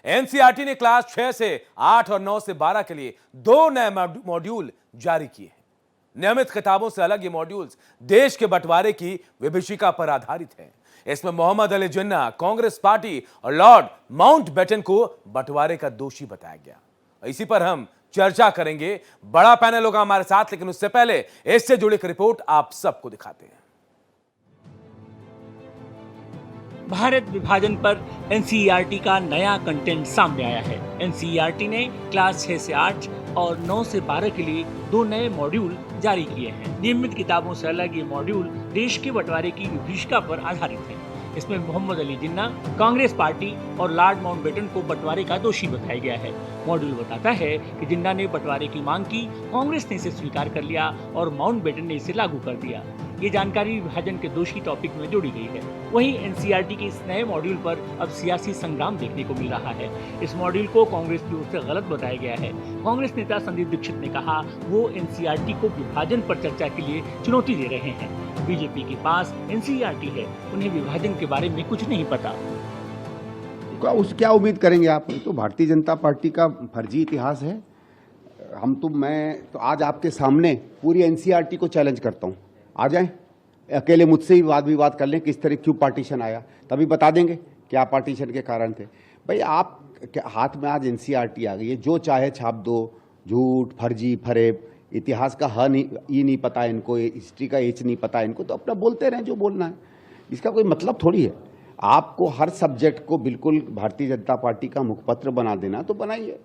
NCERT ने class 6 से 8 और 9 से 12 के लिए 2 नए मॉड्यूल जारी किए हैं। नियमित किताबों से अलग ये मॉड्यूल्स देश के बंटवारे की विभीषिका पर आधारित हैं। इसमें मोहम्मद अली जिन्ना, कांग्रेस पार्टी और लॉर्ड माउंटबेटन को बंटवारे का दोषी बताया गया। इसी पर हम चर्चा करेंगे। बड़ा पैनल होगा हमारे साथ, लेकिन उससे पहले इससे जुड़ी एक रिपोर्ट आप सबको दिखाते हैं। भारत विभाजन पर एनसीईआरटी का नया कंटेंट सामने आया है। एनसीईआरटी ने क्लास 6 से 8 और 9 से 12 के लिए 2 नए मॉड्यूल जारी किए हैं। नियमित किताबों से अलग ये मॉड्यूल देश के बंटवारे की विभीषिका पर आधारित है। इसमें मोहम्मद अली जिन्ना, कांग्रेस पार्टी और लॉर्ड माउंटबेटन को बंटवारे का दोषी बताया गया है। मॉड्यूल बताता है कि जिन्ना ने बंटवारे की मांग की, कांग्रेस ने इसे स्वीकार कर लिया और माउंटबेटन ने इसे लागू कर दिया। ये जानकारी विभाजन के दोषी टॉपिक में जोड़ी गई है। वहीं एनसीईआरटी के इस नए मॉड्यूल पर अब सियासी संग्राम देखने को मिल रहा है। इस मॉड्यूल को कांग्रेस की ओर से गलत बताया गया है। कांग्रेस नेता संदीप दीक्षित ने कहा वो एनसीईआरटी को विभाजन पर चर्चा के लिए चुनौती दे रहे हैं। बीजेपी के पास एनसीईआरटी है, उन्हें विभाजन के बारे में कुछ नहीं पता। क्या उम्मीद करेंगे आप? तो भारतीय जनता पार्टी का फर्जी इतिहास है। मैं तो आज आपके सामने पूरी एनसीईआरटी को चैलेंज करता हूं। आ जाएं, अकेले मुझसे ही वाद विवाद कर लें किस तरह क्यों पार्टीशन आया, तभी बता देंगे क्या पार्टीशन के कारण थे। भाई आप हाथ में आज एनसीईआरटी आ गई है, जो चाहे छाप दो, झूठ, फर्जी, फरेब, इतिहास का ह नहीं पता इनको, हिस्ट्री का एच नहीं पता इनको, तो अपना बोलते रहें जो बोलना है। इसका कोई मतलब थोड़ी है। आपको हर सब्जेक्ट को बिल्कुल भारतीय जनता पार्टी का मुखपत्र बना देना तो बनाइए।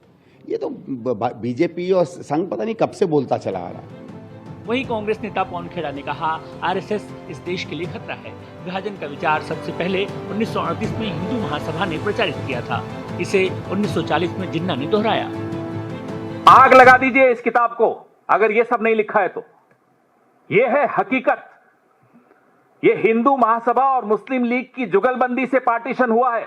ये तो बीजेपी और संघ पता नहीं कब से बोलता चला आ रहा है। वहीं कांग्रेस नेता पवन खेड़ा ने कहा आरएसएस इस देश के लिए खतरा है। विभाजन का विचार सबसे पहले 1938 में हिंदू महासभा ने प्रचारित किया था। इसे 1940 में जिन्ना ने दोहराया। आग लगा दीजिए इस किताब को अगर ये सब नहीं लिखा है तो। ये है हकीकत। ये हिंदू महासभा और मुस्लिम लीग की जुगलबंदी से पार्टीशन हुआ है।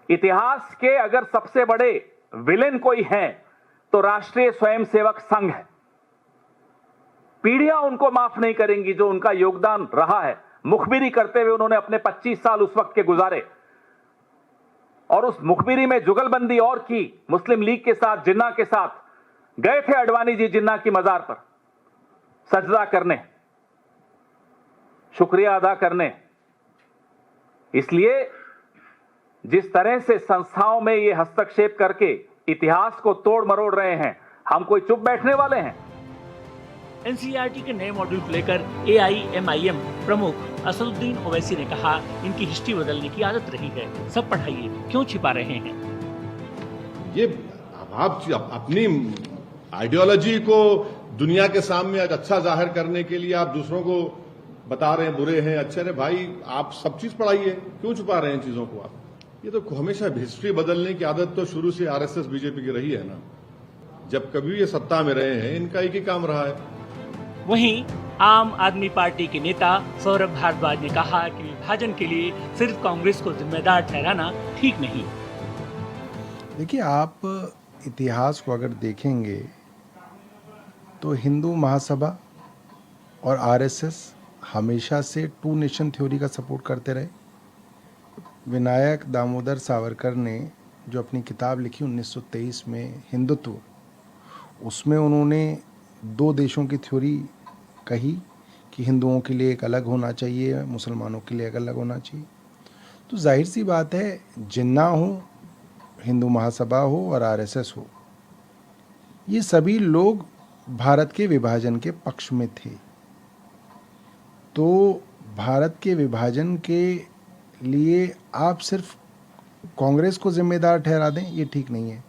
इतिहास के अगर सबसे बड़े विलेन कोई हैं तो राष्ट्रीय स्वयंसेवक संघ है। पीढ़ियां उनको माफ नहीं करेंगी जो उनका योगदान रहा है। मुखबिरी करते हुए उन्होंने अपने 25 साल उस वक्त के गुजारे और उस मुखबिरी में जुगलबंदी और की। मुस्लिम लीग के साथ, जिन्ना के साथ गए थे अडवाणी जी जिन्ना की मजार पर सजदा करने, शुक्रिया अदा करने। इसलिए जिस तरह से संस्थाओं में ये हस्तक्षेप करके इतिहास को तोड़ मरोड़ रहे हैं, हम कोई चुप बैठने वाले हैं? एनसीईआरटी के नए मॉड्यूल को लेकर एआईएमआईएम प्रमुख असदुद्दीन ओवैसी ने कहा इनकी हिस्ट्री बदलने की आदत रही है, सब पढ़ाइए, क्यों छिपा रहे हैं? ये आप अपनी आइडियोलॉजी को दुनिया के सामने अच्छा जाहिर करने के लिए आप दूसरों को बता रहे हैं बुरे हैं, अच्छे। अरे भाई आप सब चीज पढ़ाइए, क्यों छुपा रहे हैं चीजों को आप? ये तो हमेशा हिस्ट्री बदलने की आदत तो शुरू से आरएसएस बीजेपी की रही है ना। जब कभी ये सत्ता में रहे हैं इनका एक ही काम रहा है। वहीं आम आदमी पार्टी के नेता सौरभ भारद्वाज ने कहा कि विभाजन के लिए सिर्फ कांग्रेस को जिम्मेदार ठहराना ठीक नहीं। देखिए, आप इतिहास को अगर देखेंगे तो हिंदू महासभा और आरएसएस हमेशा से टू नेशन थ्योरी का सपोर्ट करते रहे। विनायक दामोदर सावरकर ने जो अपनी किताब लिखी 1923 में हिंदुत्व, उसमें उन्होंने 2 देशों की थ्योरी कही कि हिंदुओं के लिए एक अलग होना चाहिए, मुसलमानों के लिए एक अलग होना चाहिए। तो जाहिर सी बात है, जिन्ना हो, हिंदू महासभा हो और आरएसएस हो, ये सभी लोग भारत के विभाजन के पक्ष में थे। तो भारत के विभाजन के लिए आप सिर्फ कांग्रेस को जिम्मेदार ठहरा दें, ये ठीक नहीं है,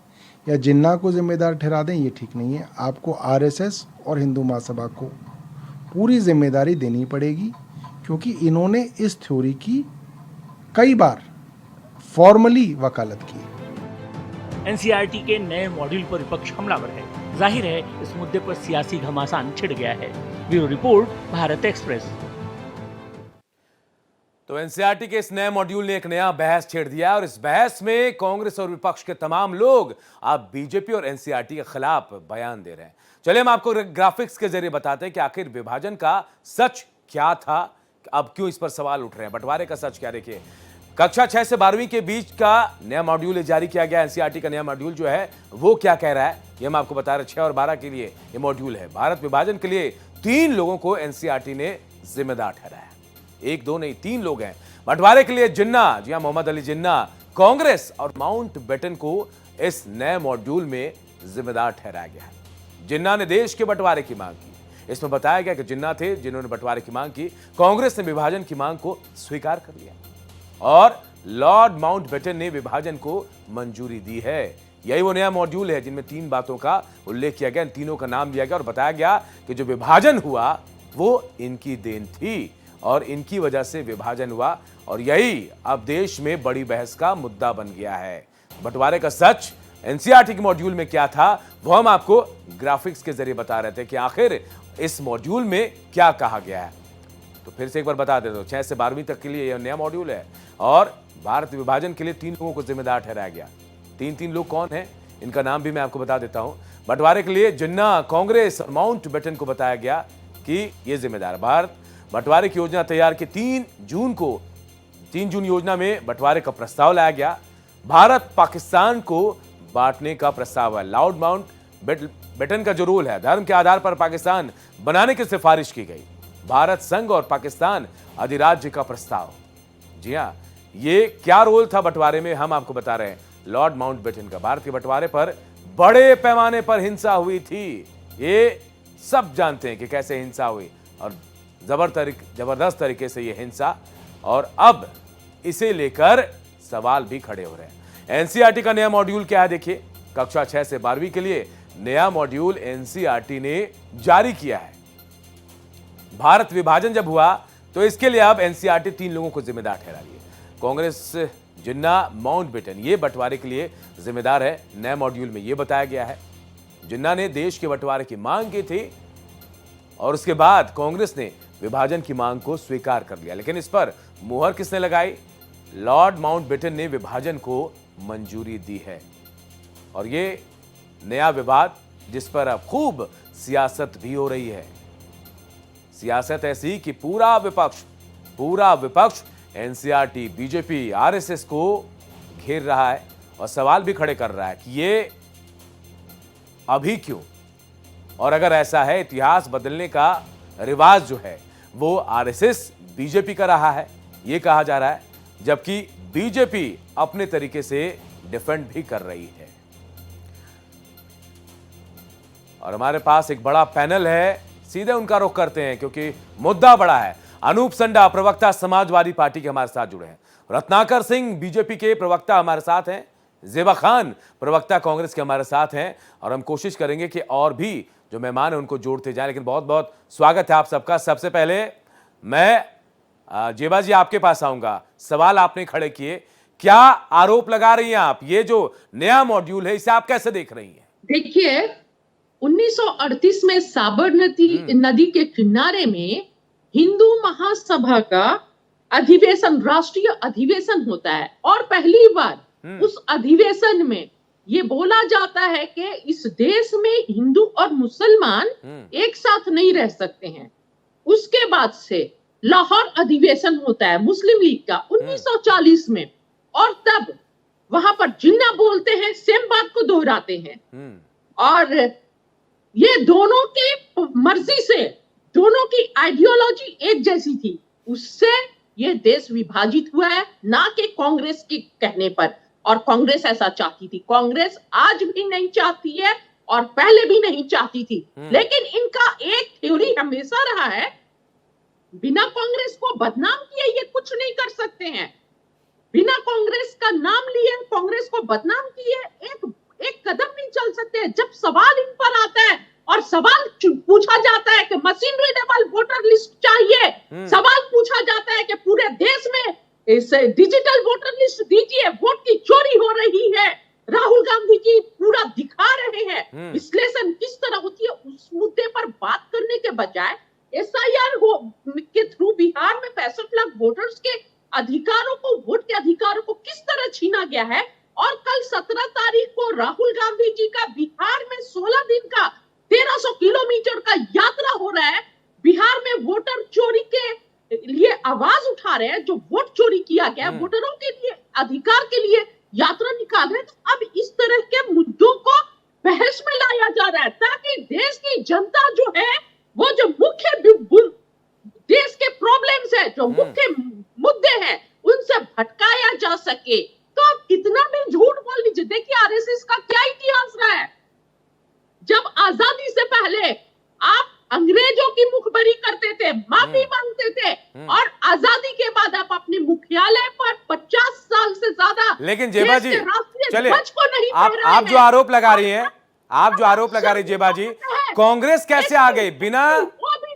या जिन्ना को जिम्मेदार ठहरा दें, ये ठीक नहीं है। आपको आरएसएस और हिंदू महासभा को पूरी जिम्मेदारी देनी पड़ेगी, क्योंकि इन्होंने इस थ्योरी की कई बार फॉर्मली वकालत की। एनसीईआरटी के नए मॉड्यूल पर विपक्ष हमलावर है। जाहिर है इस मुद्दे पर सियासी घमासान छिड़ गया है। Bureau report, Bharat express. तो एनसीईआरटी के इस नए मॉड्यूल ने एक नया बहस छेड़ दिया और इस बहस में कांग्रेस और विपक्ष के तमाम लोग अब बीजेपी और एनसीईआरटी के खिलाफ बयान दे रहे हैं। चलिए हम आपको ग्राफिक्स के जरिए बताते हैं कि आखिर विभाजन का सच क्या था, अब क्यों इस पर सवाल उठ रहे हैं, बंटवारे का सच क्या। देखिए, कक्षा 6 से 12वीं के बीच का नया मॉड्यूल जारी किया गया। एनसीईआरटी का नया मॉड्यूल जो है वो क्या कह रहा है ये हम आपको बता रहे हैं। 6 और 12 के लिए ये मॉड्यूल है। भारत विभाजन के लिए 3 लोगों को एनसीईआरटी ने जिम्मेदार ठहराया। 1 2 नहीं 3 लोग हैं। बंटवारे के लिए जिन्ना, जी हां, मोहम्मद अली जिन्ना, कांग्रेस और माउंटबेटन को इस नए मॉड्यूल में जिम्मेदार ठहराया गया है। जिन्ना ने देश के बंटवारे की मांग की। इसमें बताया गया कि जिन्ना थे जिन्होंने बंटवारे की मांग की। कांग्रेस ने विभाजन की मांग को स्वीकार कर लिया और लॉर्ड माउंटबेटन ने विभाजन को मंजूरी दी है। यही वो नया मॉड्यूल है जिनमें 3 बातों का उल्लेख किया गया। इन तीनों का नाम दिया गया और बताया गया कि जो विभाजन हुआ वो इनकी देन थी और इनकी वजह से विभाजन हुआ और यही अब देश में बड़ी बहस का मुद्दा बन गया है। बंटवारे का सच एनसीईआरटी के मॉड्यूल में क्या था वो हम आपको ग्राफिक्स के जरिए बता रहे थे कि आखिर इस मॉड्यूल में क्या कहा गया है। तो फिर से एक बार बता देता हूं, 6 से 12वीं तक के लिए यह नया मॉड्यूल है और भारत विभाजन के लिए 3 लोगों को जिम्मेदार ठहराया गया। 3 लोग कौन हैं इनका नाम भी मैं आपको बता देता हूं। बंटवारे के लिए जिन्ना, कांग्रेस और माउंटबेटन को बताया गया कि ये जिम्मेदार। भारत बंटवारे की योजना तैयार की 3 जून योजना में बंटवारे का प्रस्ताव लाया गया। भारत पाकिस्तान को बांटने का प्रस्ताव है। लॉर्ड माउंटबेटन का जो रोल है, धर्म के आधार पर पाकिस्तान बनाने की सिफारिश की गई। भारत संघ और पाकिस्तान अधिराज्य का प्रस्ताव। जी हां, ये क्या रोल था बंटवारे में हम आपको बता रहे हैं। लॉर्ड माउंटबेटन का भारत के बंटवारे पर बड़े पैमाने पर हिंसा हुई थी। ये सब जानते हैं कि कैसे हिंसा हुई और जबरदस्त तरीके से ये हिंसा, और अब इसे लेकर सवाल भी खड़े हो रहे हैं। एनसीईआरटी का नया मॉड्यूल क्या है देखिए। कक्षा 6 से 12वीं के लिए नया मॉड्यूल एनसीईआरटी ने जारी किया है। भारत विभाजन जब हुआ तो इसके लिए अब एनसीईआरटी 3 लोगों को जिम्मेदार ठहरा रही है। कांग्रेस, जिन्ना, माउंटबेटन ये बंटवारे के लिए जिम्मेदार है। नए मॉड्यूल में यह बताया गया है जिन्ना ने देश के बंटवारे की मांग की थी और उसके बाद कांग्रेस ने विभाजन की मांग को स्वीकार कर लिया। लेकिन इस पर मुहर किसने लगाई? लॉर्ड माउंटबेटन ने विभाजन को मंजूरी दी है और ये नया विवाद जिस पर अब खूब सियासत भी हो रही है। सियासत ऐसी कि पूरा विपक्ष एनसीईआरटी, बीजेपी, आरएसएस को घेर रहा है और सवाल भी खड़े कर रहा है कि ये अभी क्यों, और अगर ऐसा है इतिहास बदलने का रिवाज जो है वो आरएसएस, बीजेपी का रहा है ये कहा जा रहा है, जबकि बीजेपी अपने तरीके से डिफेंड भी कर रही है। और हमारे पास एक बड़ा पैनल है, सीधे उनका रुख करते हैं क्योंकि मुद्दा बड़ा है। अनूप संडा, प्रवक्ता समाजवादी पार्टी के हमारे साथ जुड़े हैं। रत्नाकर सिंह, बीजेपी के प्रवक्ता हमारे साथ हैं। ज़ेबा खान, प्रवक्ता कांग्रेस के हमारे साथ हैं और हम कोशिश करेंगे कि और भी जो मेहमान हैं उनको जोड़ते जाएं। लेकिन बहुत बहुत स्वागत है आप सबका। सबसे पहले मैं जेबा जी आपके पास आऊंगा। सवाल आपने खड़े किए, क्या आरोप लगा रही हैं आप? ये जो नया मॉड्यूल है इसे आप कैसे देख रही हैं? देखिए, 1938 में साबरमती नदी के किनारे में हिंदू महासभा का अधिवेशन, राष्ट्रीय अधिवेशन होता है और पहली बार उस अधिवेशन में ये बोला जाता है कि इस देश में हिंदू और मुसलमान एक साथ नहीं रह सकते हैं। उसके बाद से लाहौर अधिवेशन होता है मुस्लिम लीग का 1940 में और तब वहां पर जिन्ना बोलते हैं, सेम बात को दोहराते हैं और ये दोनों की मर्जी से, दोनों की आइडियोलॉजी एक जैसी थी, उससे ये देश विभाजित हुआ है, ना कि कांग्रेस के कहने पर। और कांग्रेस ऐसा चाहती थी, कांग्रेस आज भी नहीं चाहती है और पहले भी नहीं चाहती थी। लेकिन इनका एक थ्योरी हमेशा रहा है, बिना कांग्रेस को बदनाम किए ये कुछ नहीं कर सकते हैं। बिना कांग्रेस का नाम लिए, कांग्रेस को बदनाम किए एक कदम नहीं चल सकते। जब सवाल इन पर आता है और सवाल पूछा जाता है कि मशीन रीडेबल वोटर लिस्ट चाहिए, सवाल पूछा जाता है कि पूरे देश में इस डिजिटल वोटर लिस्ट दीजिए, वोट की चोरी हो रही है, राहुल गांधी जी पूरा दिखा रहे हैं, विश्लेषण किस तरह होती है, उस मुद्दे पर बात करने के बजाय एसआईआर के थ्रू बिहार में 65 लाख वोटर्स के अधिकारों को, वोट के अधिकारों को किस तरह छीना गया है। और कल 17 तारीख को राहुल गांधी जी का बिहार में 16 दिन का 1300 किलोमीटर का यात्रा हो रहा है। बिहार में वोटर चोरी के लिए आवाज उठा आ रहे हैं, जो वोट चोरी किया गया, वोटरों के लिए अधिकार के लिए यात्रा निकाल रहे हैं, तो अब इस तरह के मुद्दों को बहस में लाया जा रहा है ताकि देश की जनता जो है वो जो मुख्य देश के प्रॉब्लम्स है, जो मुख्य मुद्दे हैं, उनसे भटकाया जा सके। तो आप इतना भी झूठ बोल लीजिए। देखिए आरएसएस का क्या इतिहास रहा है। जब आजादी से पहले आप अंग्रेजों की मुखबरी करते थे, माफी मांगते थे, और आजादी के बाद आप अपने मुख्यालय पर 50 साल से ज्यादा, लेकिन जेबा जी चलिए, नहीं आप जो आरोप लगा रही हैं, आप जो आरोप लगा रही जेबा जी, कांग्रेस कैसे आ गई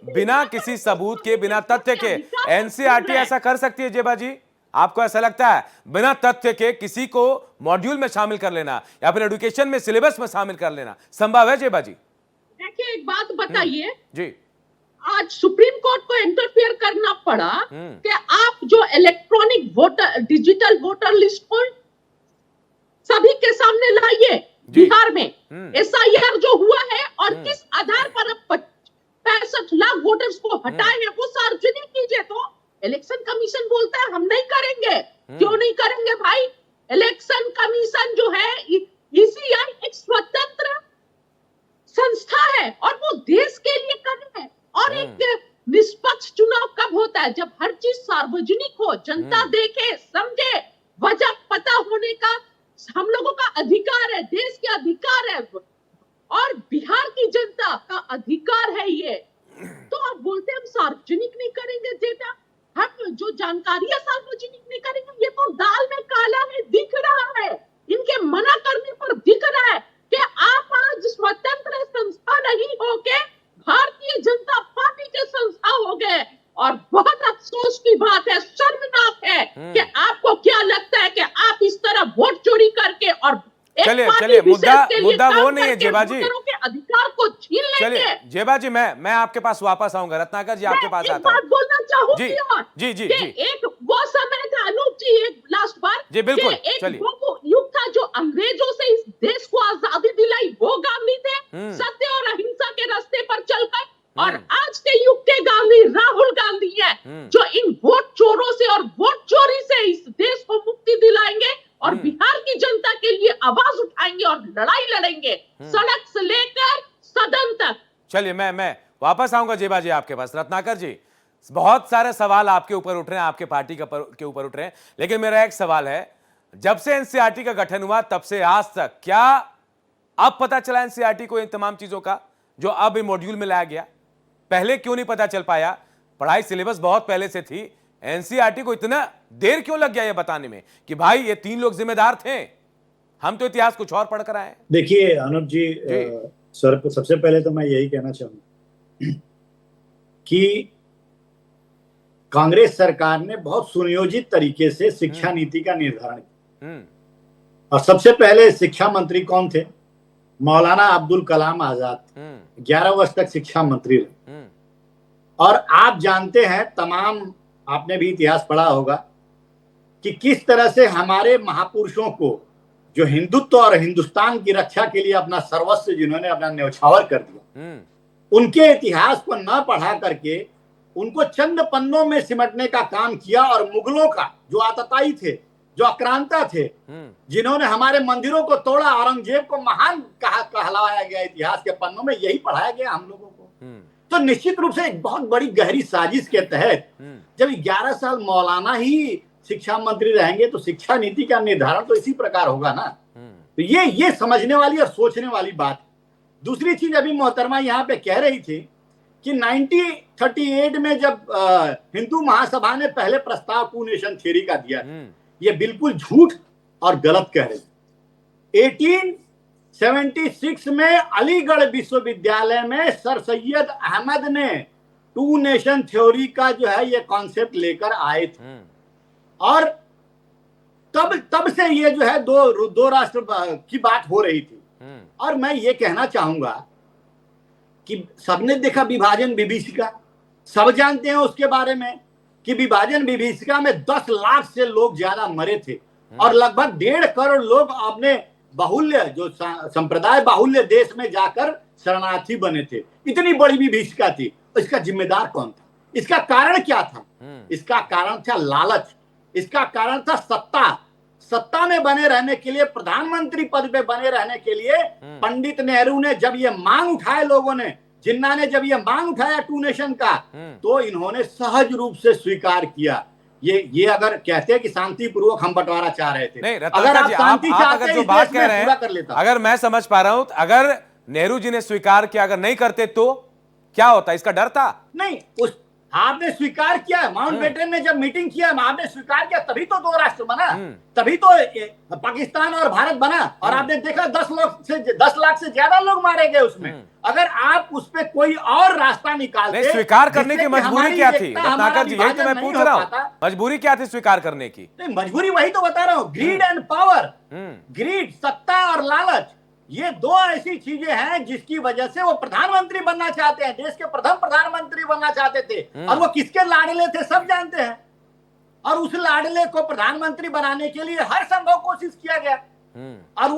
बिना किसी सबूत के, बिना तथ्य के? एनसीईआरटी ऐसा कर सकती है जेबा जी? आपको ऐसा लगता है बिना तथ्य के किसी को मॉड्यूल में शामिल कर लेना या फिर एजुकेशन में सिलेबस में शामिल कर लेना संभव है जेबा जी? देखिए एक बात बताइए जी, आज सुप्रीम कोर्ट को इंटरफियर करना पड़ा कि आप जो electronic voter, digital voter list को सभी के सामने लाइए। बिहार में एसआईआर जो हुआ है और किस आधार पर अब 65 लाख वोटर्स को हटाए हैं वो सार्वजनिक कीजिए। तो इलेक्शन कमीशन बोलता है हम नहीं करेंगे। क्यों नहीं करेंगे भाई? इलेक्शन कमीशन जो है, ईसीआई एक स्वतंत्र संस्था है और वो देश के लिए कर रहे हैं। और एक निष्पक्ष चुनाव कब होता है? जब हर चीज सार्वजनिक हो, जनता देखे समझे, वजह पता होने का हम लोगों का अधिकार है, देश के अधिकार है और बिहार की जनता का अधिकार है ये। तो आप बोलते हैं हम सार्वजनिक नहीं करेंगे डेटा, हम जो जानकारियां सार्वजनिक नहीं करेंगे। ये तो दाल में काला है, दिख रहा है। इनके मना करने पर दिख रहा है कि आप आज स्वतंत्र संस्था नहीं होके भारतीय जनता पार्टी के संस्था हो गए। और बहुत अफसोस की बात है, शर्मनाक है कि आपको क्या लगता है कि आप इस तरह वोट चोरी करके और चलिए मुद्दा वो नहीं है जेबा जी, के अधिकार को छीन लेंगे। चलिए जेबा जी, मैं आपके पास वापस आऊंगा, रत्नाकर जी आपके पास आता हूं। बोलना चाहूंगी जी, एक वो समय था अनूप जी, एक लास्ट बार जी बिल्कुल, एक वो युग था जो अंग्रेजों से इस देश को आजादी दिलाई, वो गांधी थे, सत्य और अहिंसा के रास्ते पर चलकर। और आज के युग के गांधी राहुल गांधी है जो इन वोट चोरों से और वोट चोरी से इस देश को मुक्ति दिलाएंगे और बिहार की जनता के लिए आवाज उठाएंगे और लड़ाई लड़ेंगे सड़क से लेकर सदन तक। चलिए मैं वापस आऊंगा जेबा जी आपके पास। रत्नाकर जी, बहुत सारे सवाल आपके ऊपर उठ रहे हैं, आपके पार्टी के ऊपर उठ रहे हैं, लेकिन मेरा एक सवाल है, जब से एनसीईआरटी का गठन हुआ तब से आज तक क्या अब पता चला एनसीईआरटी को इन तमाम चीजों का जो अब मॉड्यूल में लाया गया? पहले क्यों नहीं पता चल पाया? पढ़ाई सिलेबस बहुत पहले से थी, एनसीईआरटी को इतना देर क्यों लग गया ये बताने में कि भाई ये 3 लोग जिम्मेदार थे? हम तो इतिहास कुछ और पढ़ कर आए। देखिए अनुप जी, सर सबसे पहले तो मैं यही कहना चाहूंगा कि कांग्रेस सरकार ने बहुत सुनियोजित तरीके से शिक्षा नीति का निर्धारण किया। और सबसे पहले शिक्षा मंत्री कौन थे? मौलाना अब्दुल कलाम आजाद। 11 वर्ष तक शिक्षा मंत्री रहे। और आप जानते हैं, तमाम आपने भी इतिहास पढ़ा होगा कि किस तरह से हमारे महापुरुषों को, जो हिंदुत्व और हिंदुस्तान की रक्षा के लिए अपना सर्वस्व जिन्होंने अपना न्यौछावर कर दिया, उनके इतिहास को न पढ़ा करके उनको चंद पन्नों में सिमटने का काम किया। और मुगलों का जो आतताई थे, जो आक्रांता थे, जिन्होंने हमारे मंदिरों को तोड़ा, औरंगजेब को महान कहलाया गया इतिहास के पन्नों में, यही पढ़ाया गया हम लोगों को। तो निश्चित रूप से एक बहुत बड़ी गहरी साजिश के तहत जब 11 साल मौलाना ही शिक्षा मंत्री रहेंगे तो शिक्षा नीति का निर्धारण तो इसी प्रकार होगा ना। तो ये समझने वाली और सोचने वाली बात। दूसरी चीज, अभी मोहतरमा यहाँ पे कह रही थी कि 1938 में जब हिंदू महासभा ने पहले प्रस्ताव 2 नेशन थ्योरी का दिया, ये बिल्कुल झूठ और गलत कह रहे। 1876 में अलीगढ़ विश्वविद्यालय में सर सैयद अहमद ने 2 नेशन थ्योरी का जो है ये कॉन्सेप्ट लेकर आए थे। और तब से ये जो है दो राष्ट्र की बात हो रही थी। और मैं ये कहना चाहूंगा कि सबने देखा विभाजन विभीषिका, सब जानते हैं उसके बारे में कि विभाजन विभीषिका में 10 लाख से लोग ज्यादा मरे थे और लगभग 1.5 करोड़ लोग अपने बाहुल्य, जो संप्रदाय बाहुल्य देश में जाकर शरणार्थी बने थे। इतनी बड़ी विभीषिका थी। इसका जिम्मेदार कौन था? इसका कारण क्या था? इसका कारण था लालच, इसका कारण था सत्ता में बने रहने के लिए, प्रधानमंत्री पद पे बने रहने के लिए पंडित नेहरू ने जब ये मांग उठाए, लोगों ने, जिन्ना ने जब ये मांग उठाया टू नेशन का, तो इन्होंने सहज रूप से स्वीकार किया। ये अगर कहते हैं कि शांतिपूर्वक हम बंटवारा चाह रहे थे, नहीं अगर आप शांति आप चाहते अगर इस जो देश बात में कह रहे पूरा कर लेता। हैं, अगर मैं समझ पा रहा हूं, अगर नेहरू जी ने स्वीकार किया, अगर नहीं करते तो क्या होता? इसका डर था? नहीं, उस आपने स्वीकार किया, माउंटबेटन ने जब मीटिंग किया, आपने स्वीकार किया, तभी तो दो राष्ट्र बना, तभी तो पाकिस्तान और भारत बना। और आपने देखा 10 लाख से ज्यादा लोग मारे गए उसमें। अगर आप उस पे कोई और रास्ता निकालते, स्वीकार करने की मजबूरी क्या थी रत्नाकर जी? यही तो मैं पूछ रहा हूं, मजबूरी क्या थी स्वीकार करने की? नहीं, मजबूरी वही तो बता रहा हूं, ग्रीड एंड पावर। ग्रीड, सत्ता और लालच, ये दो ऐसी चीजें हैं जिसकी वजह से वो प्रधानमंत्री बनना चाहते हैं, देश के प्रथम प्रधानमंत्री बनना चाहते थे। और वो किसके लाडले थे सब जानते हैं। और उस लाडले को प्रधानमंत्री बनाने के लिए हर संभव कोशिश किया गया, और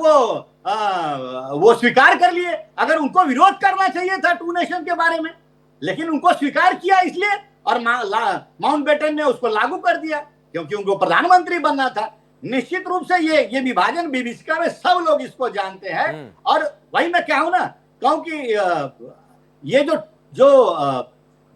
वो स्वीकार कर लिए। अगर उनको विरोध करना चाहिए था टू नेशन के बारे में, लेकिन उनको स्वीकार किया इसलिए, और माउंटबेटन ने उसको लागू कर दिया क्योंकि उनको प्रधानमंत्री बनना था। निश्चित रूप से ये विभाजन विभीषिका में सब लोग इसको जानते हैं। और वही मैं कहूं ना, क्योंकि ये जो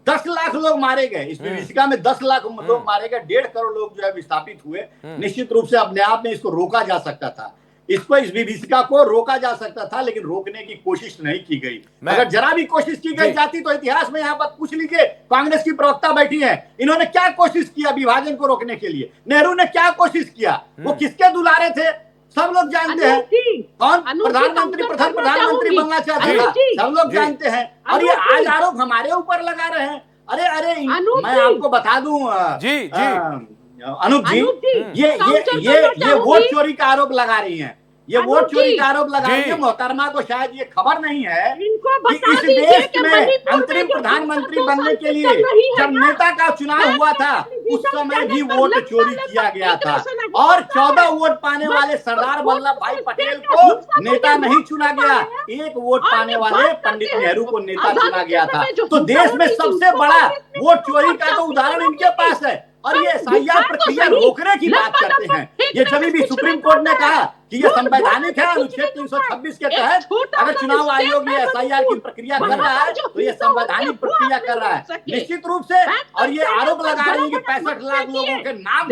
10 लाख लोग मारे गए इस विभीषिका में, 10 लाख लोग मारे गए, 1.5 करोड़ लोग जो है विस्थापित हुए। निश्चित रूप से अपने आप में इसको रोका जा सकता था, इस विभीषिका को रोका जा सकता था, लेकिन रोकने की कोशिश नहीं की गई। अगर जरा भी कोशिश की गई जाती तो इतिहास में यहाँ पर पूछ लीजिए, कांग्रेस की प्रवक्ता बैठी है, इन्होंने क्या कोशिश किया विभाजन को रोकने के लिए? नेहरू ने क्या कोशिश किया? वो किसके दुलारे थे सब लोग जानते हैं। कौन प्रधानमंत्री, प्रथम प्रधानमंत्री बनना चाहते था सब लोग जानते हैं। और ये आज आरोप हमारे ऊपर लगा रहे हैं। अरे मैं आपको बता दूं अनूप जी, ये वोट चोरी का आरोप लगा रही हैं, ये वोट चोरी का आरोप लगा रही है। मोहतरमा को शायद ये खबर नहीं है कि इस देश में अंतरिम प्रधानमंत्री बनने के लिए जब नेता का चुनाव हुआ था, उस समय भी वोट चोरी किया गया था। और 14 वोट पाने वाले सरदार वल्लभ भाई पटेल को नेता नहीं चुना गया, 1 वोट पाने वाले पंडित नेहरू को नेता चुना गया था। तो देश में सबसे बड़ा वोट चोरी का तो उदाहरण इनके पास है। और ये एसआईआर प्रक्रिया रोकने की बात करते हैं। ये जब भी सुप्रीम कोर्ट ने कहा कि ये संवैधानिक है, अनुच्छेद 326 के तहत अगर चुनाव आयोग ये एसआईआर की प्रक्रिया कर रहा है तो ये संवैधानिक प्रक्रिया कर रहा है निश्चित रूप से। और ये आरोप लगा रही है कि 65 लाख लोगों के नाम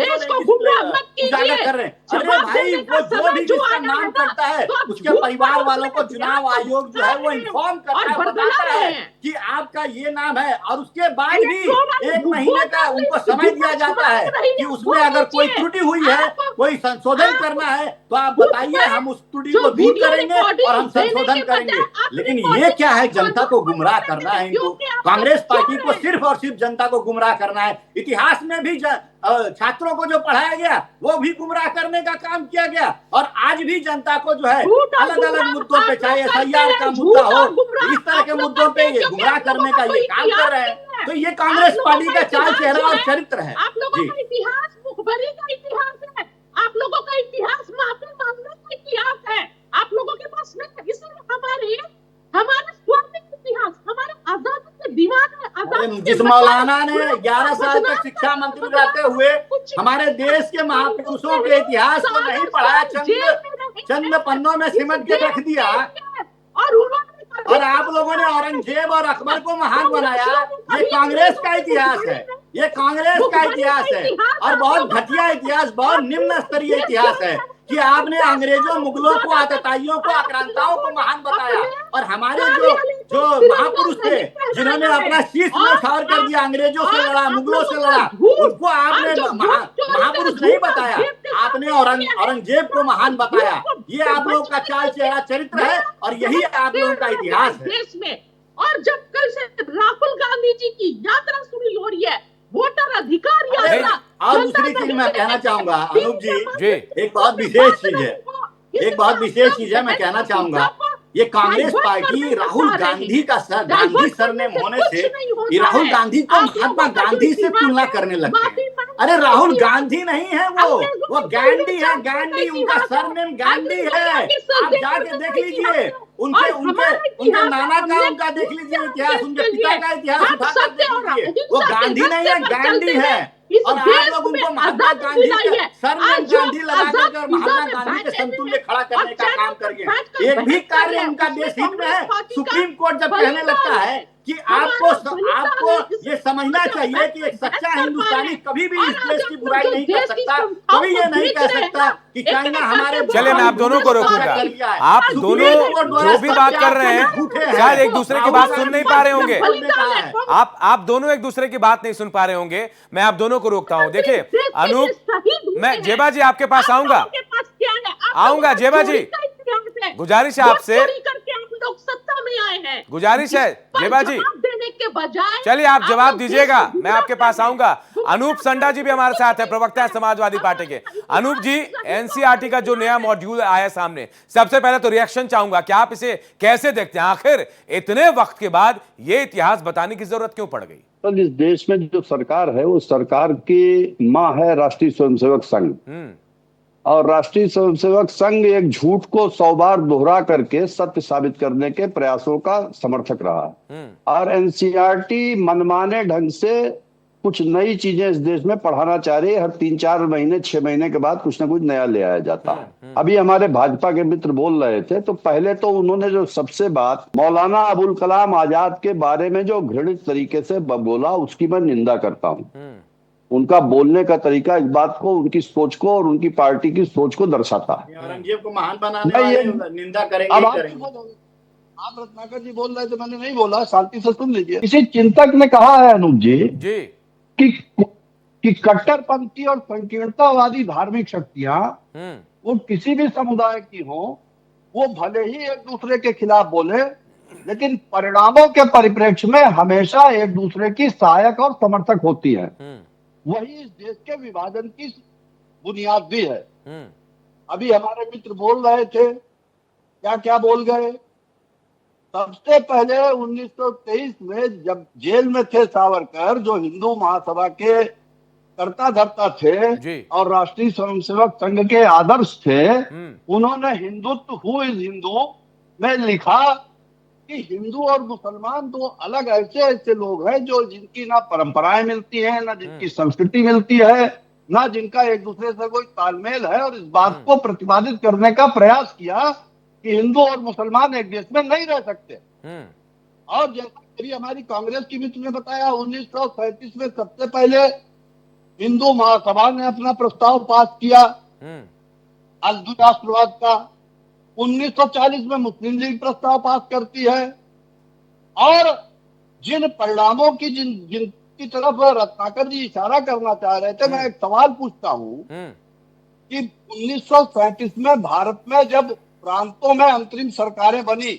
उजागर कर रहे हैं। अरे भाई, वो जो भी जिसका नाम करता है उसके परिवार वालों को चुनाव आयोग जो है वो इन्फॉर्म करता है, बताता है कि आपका ये नाम है। और उसके बाद भी 1 महीने का उनको समय दिया जाता है कि उसमें अगर कोई त्रुटि हुई है, कोई संशोधन करना है तो आप बताइए, हम उस त्रुटि को दूर करेंगे और हम संशोधन करेंगे। लेकिन ये क्या है, जनता को गुमराह करना है इनको। कांग्रेस पार्टी को सिर्फ और सिर्फ जनता को गुमराह करना है। इतिहास में भी छात्रों को जो पढ़ाया गया वो भी गुमराह करने का काम किया गया। और आज भी जनता को जो है अलग अलग मुद्दों पे, चाहे एसआईआर का मुद्दा हो, इस तरह के मुद्दों पे ये गुमराह करने का ये काम कर रहे हैं। तो ये कांग्रेस पार्टी का चाल चेहरा और चरित्र है। आप लोगों का इतिहास मुखबरी का इतिहास है, आप लोगों का इतिहास माफी मांगने का इतिहास है। आप लोगों के पास नहीं, इसलिए हमारा स्वार्थिक इतिहास, हमारे आजादी के दीवाने, जिस मौलाना ने 11 साल तक शिक्षा मंत्री रहते हुए हमारे देश के महापुरुषों के इतिहास को नहीं पढ़ाया, चंद पन्नों में सिमट के रख दिया। और आप लोगों ने औरंगजेब और अकबर को महान बनाया। ये कांग्रेस का इतिहास है, ये कांग्रेस का इतिहास है। और बहुत घटिया इतिहास, बहुत निम्न स्तरीय इतिहास है कि आपने अंग्रेजों, मुगलों को, आतताइयों को, आक्रांताओं को महान बताया। और हमारे जो महापुरुष थे जिन्होंने अपना शीश न्यौछावर कर दिया, अंग्रेजों से लड़ा, मुगलों से लड़ा, उनको आपने महापुरुष नहीं बताया, आपने औरंगजेब को महान बताया। ये आप लोगों का चाल चेहरा चरित्र है और यही आप लोगों का इतिहास है देश में। और जब कल से राहुल गांधी जी की यात्रा शुरू हो रही है, वोटर अधिकार यात्रा। और दूसरी चीज मैं कहना चाहूंगा अनूप जी, एक बहुत विशेष चीज है, एक बहुत विशेष चीज है मैं कहना चाहूंगा। ये कांग्रेस पार्टी राहुल गांधी का गांधी सरनेम होने से ये राहुल गांधी को महात्मा गांधी से तुलना करने लगते हैं। अरे राहुल गांधी नहीं है, वो गांधी है, गांधी, उनका सरनेम गांधी है। आप जाके देख लीजिए, उनके और उनके हमारा उनके इतिहास नाना का हमने उनका देख लीजिए हमने इतिहास, उनके के पिता लिए का इतिहास हम उठा कर सत्य देख और लीजिए। अहिंसा वो के गांधी नहीं रास्ते है, पर गांधी चलते है। हैं। इस और आप देश लोग में उनको महात्मा आजादी गांधी दिलाई के है। सर में आज जो गांधी लगा आजाद करके और फिजा महात्मा में गांधी के बैठे हुए समतुल्य हैं खड़ा और करने का चैनल काम पर करिए। बैठकर एक भी बहस कर कार्य रहे हैं, उनका उसमें देश हित में कांग्रेस है। पार्टी का सुप्रीम कोर्ट जब कहने लगता बलिदान है कि हमारा आपको बलिदान है, ये समझना जब चाहिए कि बैठ एक कर सच्चा बहस कर पा रहे हिंदुस्तानी हैं। कभी भी और इस आज देश आप की लोग बुराई जो नहीं कर देश की सकता, संस्थाओं कभी को ये नहीं बेच कह रहे हैं सकता ना, कि एक चाइना एक हमारे करके चले मैं आप दोनों को रोकूंगा। कर लिया है। आप दोनों सुप्रीम कोर्ट द्वारा जो भी बात कर रहे हैं झूठे हैं। शायद एक दूसरे की बात सुन नहीं पा रहे होंगे। कहा है आप दोनों एक दूसरे की बात नहीं सुन पा रहे होंगे। मैं आप दोनों को रोकता हूं। देखिए अनूप, मैं जेबा जी आपके पास आऊंगा, आऊंगा जेबा जी। गुजारिश है आपसे, लोग सत्ता में आए हैं। गुजारिश है जेबा जी, जवाब देने के बजाय चलिए आप जवाब लोग दीजिएगा, देश को मैं आपके पास गुमराह आऊंगा। कर रहे हैं। अनूप संडा जी भी हमारे साथ है, प्रवक्ता है समाजवादी पार्टी के। अनूप जी, एनसीईआरटी का जो नया मॉड्यूल आया सामने, सबसे पहले तो रिएक्शन चाहूंगा कि आप इसे कैसे देखते हैं? आखिर इतने वक्त के बाद ये इतिहास बताने की जरूरत क्यों पड़ गई? तो इस देश में जो सरकार है वो सरकार की मां है राष्ट्रीय स्वयंसेवक संघ, और राष्ट्रीय स्वयंसेवक संघ एक झूठ को 100 बार दोहरा करके सत्य साबित करने के प्रयासों का समर्थक रहा। और एनसीईआरटी मनमाने ढंग से कुछ नई चीजें इस देश में पढ़ाना चाह रही है। हर 3-4 महीने 6 महीने के बाद कुछ ना कुछ नया ले आया जाता है। अभी हमारे भाजपा के मित्र बोल रहे थे, तो पहले तो उन्होंने जो सबसे बात मौलाना अबुल कलाम आजाद के बारे में जो घृणित तरीके से बोला, उसकी मैं निंदा करता हूँ। उनका बोलने का तरीका इस बात को, उनकी सोच को और उनकी पार्टी की सोच को दर्शाता है। औरंगजेब को महान बनाने वाले निंदा करेंगे। अब आप रत्नाकर जी बोल रहे थे, मैंने नहीं बोला, शांति से सुन लीजिए। किसी चिंतक ने कहा है अनूप जी कि कट्टरपंथी और संकीर्णतावादी धार्मिक शक्तियां वो किसी भी समुदाय की हो, वो भले ही एक दूसरे के खिलाफ बोले, लेकिन परिणामों के परिप्रेक्ष्य में हमेशा एक दूसरे की सहायक और समर्थक होती है। वही इस देश के विभाजन की बुनियाद भी है। अभी हमारे मित्र बोल रहे थे, क्या क्या बोल गए। सबसे पहले 1923 में जब जेल में थे सावरकर, जो हिंदू महासभा के कर्ता धर्ता थे और राष्ट्रीय स्वयंसेवक संघ के आदर्श थे, उन्होंने हिंदुत्व हु इज हिंदू में लिखा कि हिंदू और मुसलमान दो अलग ऐसे ऐसे लोग हैं जो जिनकी ना परंपराएं मिलती हैं, ना जिनकी संस्कृति मिलती है, ना जिनका एक दूसरे से कोई तालमेल है। और इस बात को प्रतिपादित करने का प्रयास किया कि हिंदू और मुसलमान एक देश में नहीं रह सकते। और जैसा कि हमारी कांग्रेस की मित्र ने बताया, 1937 में सबसे पहले हिंदू महासभा ने अपना प्रस्ताव पास किया अद्वैत राष्ट्रवाद का। 1940 में मुस्लिम लीग प्रस्ताव पास करती है। और जिन परिणामों की जिनकी तरफ रत्नाकर जी इशारा करना चाह रहे थे, मैं एक सवाल पूछता हूं कि 1937 में भारत में जब प्रांतों में अंतरिम सरकारें बनी,